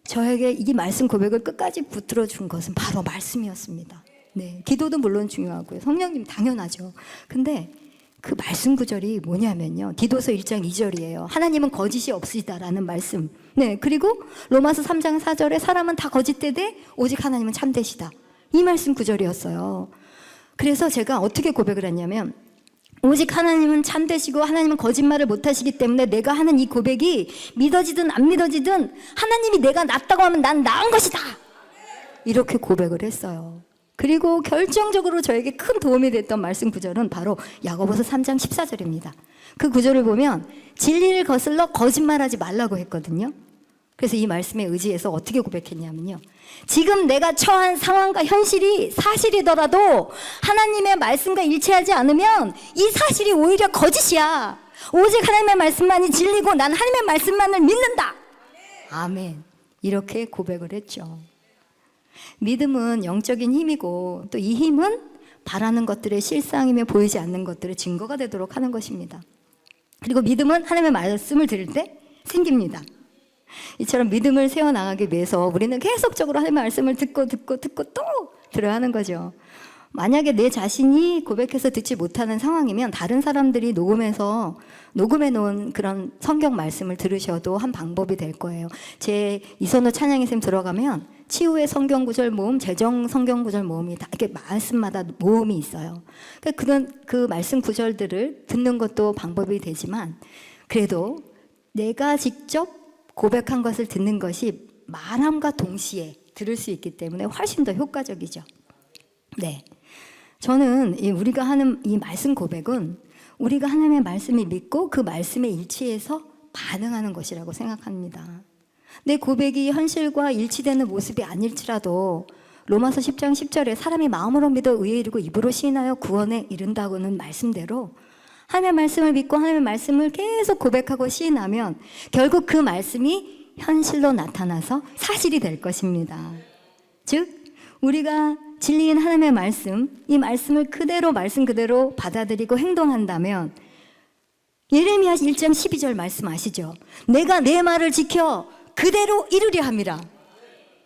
Speaker 1: 저에게 이 말씀 고백을 끝까지 붙들어 준 것은 바로 말씀이었습니다. 네, 기도도 물론 중요하고요. 성령님 당연하죠. 근데 그 말씀 구절이 뭐냐면요. 디도서 1장 2절이에요. 하나님은 거짓이 없으시다라는 말씀. 네, 그리고 로마서 3장 4절에 사람은 다 거짓되되 오직 하나님은 참되시다. 이 말씀 구절이었어요. 그래서 제가 어떻게 고백을 했냐면 오직 하나님은 참되시고 하나님은 거짓말을 못하시기 때문에 내가 하는 이 고백이 믿어지든 안 믿어지든 하나님이 내가 낫다고 하면 난 나은 것이다. 이렇게 고백을 했어요. 그리고 결정적으로 저에게 큰 도움이 됐던 말씀 구절은 바로 야고보서 3장 14절입니다. 그 구절을 보면 진리를 거슬러 거짓말하지 말라고 했거든요. 그래서 이 말씀에 의지해서 어떻게 고백했냐면요. 지금 내가 처한 상황과 현실이 사실이더라도 하나님의 말씀과 일치하지 않으면 이 사실이 오히려 거짓이야. 오직 하나님의 말씀만이 진리고 난 하나님의 말씀만을 믿는다. 아멘. 이렇게 고백을 했죠. 믿음은 영적인 힘이고 또 이 힘은 바라는 것들의 실상이며 보이지 않는 것들의 증거가 되도록 하는 것입니다. 그리고 믿음은 하나님의 말씀을 들을 때 생깁니다. 이처럼 믿음을 세워나가기 위해서 우리는 계속적으로 하나님의 말씀을 듣고 또 들어야 하는 거죠. 만약에 내 자신이 고백해서 듣지 못하는 상황이면 다른 사람들이 녹음해 놓은 그런 성경 말씀을 들으셔도 한 방법이 될 거예요. 제 이선호 찬양의 샘 들어가면 치유의 성경 구절 모음, 재정 성경 구절 모음이 다 이렇게 말씀마다 모음이 있어요. 그러니까 그 말씀 구절들을 듣는 것도 방법이 되지만 그래도 내가 직접 고백한 것을 듣는 것이 말함과 동시에 들을 수 있기 때문에 훨씬 더 효과적이죠. 네. 저는 우리가 하는 이 말씀 고백은 우리가 하나님의 말씀을 믿고 그 말씀에 일치해서 반응하는 것이라고 생각합니다. 내 고백이 현실과 일치되는 모습이 아닐지라도 로마서 10장 10절에 사람이 마음으로 믿어 의에 이르고 입으로 시인하여 구원에 이른다고는 말씀대로 하나님의 말씀을 믿고 하나님의 말씀을 계속 고백하고 시인하면 결국 그 말씀이 현실로 나타나서 사실이 될 것입니다. 즉 우리가 진리인 하나님의 말씀, 이 말씀을 그대로 말씀 그대로 받아들이고 행동한다면 예레미야 1장 12절 말씀 아시죠? 내가 내 말을 지켜 그대로 이루려 함이라.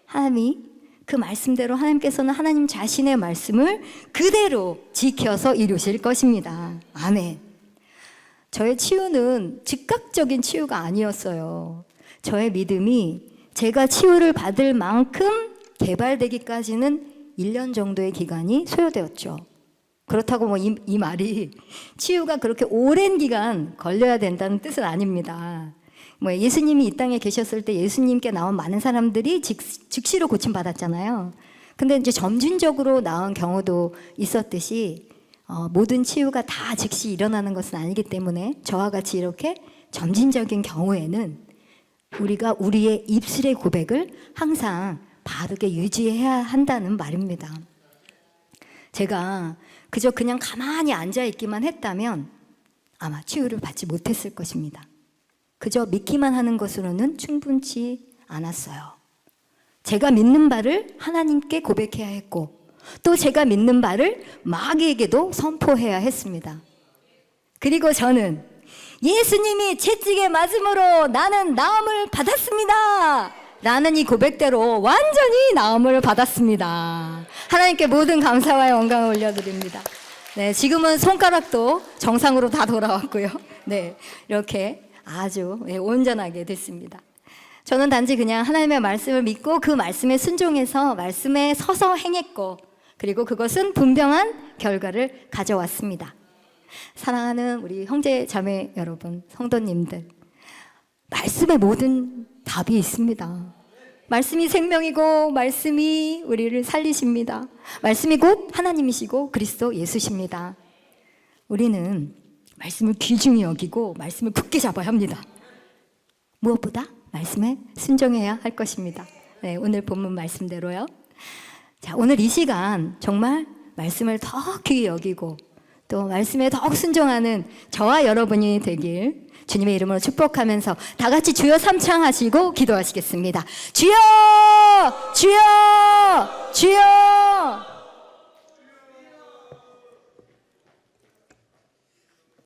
Speaker 1: 하나님이 그 말씀대로 하나님께서는 하나님 자신의 말씀을 그대로 지켜서 이루실 것입니다. 아멘. 저의 치유는 즉각적인 치유가 아니었어요. 저의 믿음이 제가 치유를 받을 만큼 개발되기까지는 1년 정도의 기간이 소요되었죠. 그렇다고 뭐 이 말이 치유가 그렇게 오랜 기간 걸려야 된다는 뜻은 아닙니다. 뭐 예수님이 이 땅에 계셨을 때 예수님께 나온 많은 사람들이 즉시로 고침받았잖아요. 근데 이제 점진적으로 나온 경우도 있었듯이 모든 치유가 다 즉시 일어나는 것은 아니기 때문에 저와 같이 이렇게 점진적인 경우에는 우리가 우리의 입술의 고백을 항상 바르게 유지해야 한다는 말입니다. 제가 그냥 가만히 앉아있기만 했다면 아마 치유를 받지 못했을 것입니다. 그저 믿기만 하는 것으로는 충분치 않았어요. 제가 믿는 바를 하나님께 고백해야 했고 또 제가 믿는 바를 마귀에게도 선포해야 했습니다. 그리고 저는 예수님이 채찍에 맞음으로 나는 나음을 받았습니다 라는 이 고백대로 완전히 나음을 받았습니다. 하나님께 모든 감사와 영광을 올려드립니다. 네, 지금은 손가락도 정상으로 다 돌아왔고요. 네, 이렇게 아주 온전하게 됐습니다. 저는 단지 그냥 하나님의 말씀을 믿고 그 말씀에 순종해서 말씀에 서서 행했고 그리고 그것은 분명한 결과를 가져왔습니다. 사랑하는 우리 형제 자매 여러분, 성도님들, 말씀에 모든 답이 있습니다. 말씀이 생명이고 말씀이 우리를 살리십니다. 말씀이 곧 하나님이시고 그리스도 예수십니다. 우리는 말씀을 귀중히 여기고 말씀을 굳게 잡아야 합니다. 무엇보다 말씀에 순종해야 할 것입니다. 네, 오늘 본문 말씀대로요. 자, 오늘 이 시간 정말 말씀을 더 귀히 여기고 또 말씀에 더욱 순종하는 저와 여러분이 되길 주님의 이름으로 축복하면서 다 같이 주여 삼창하시고 기도하시겠습니다. 주여! 주여! 주여!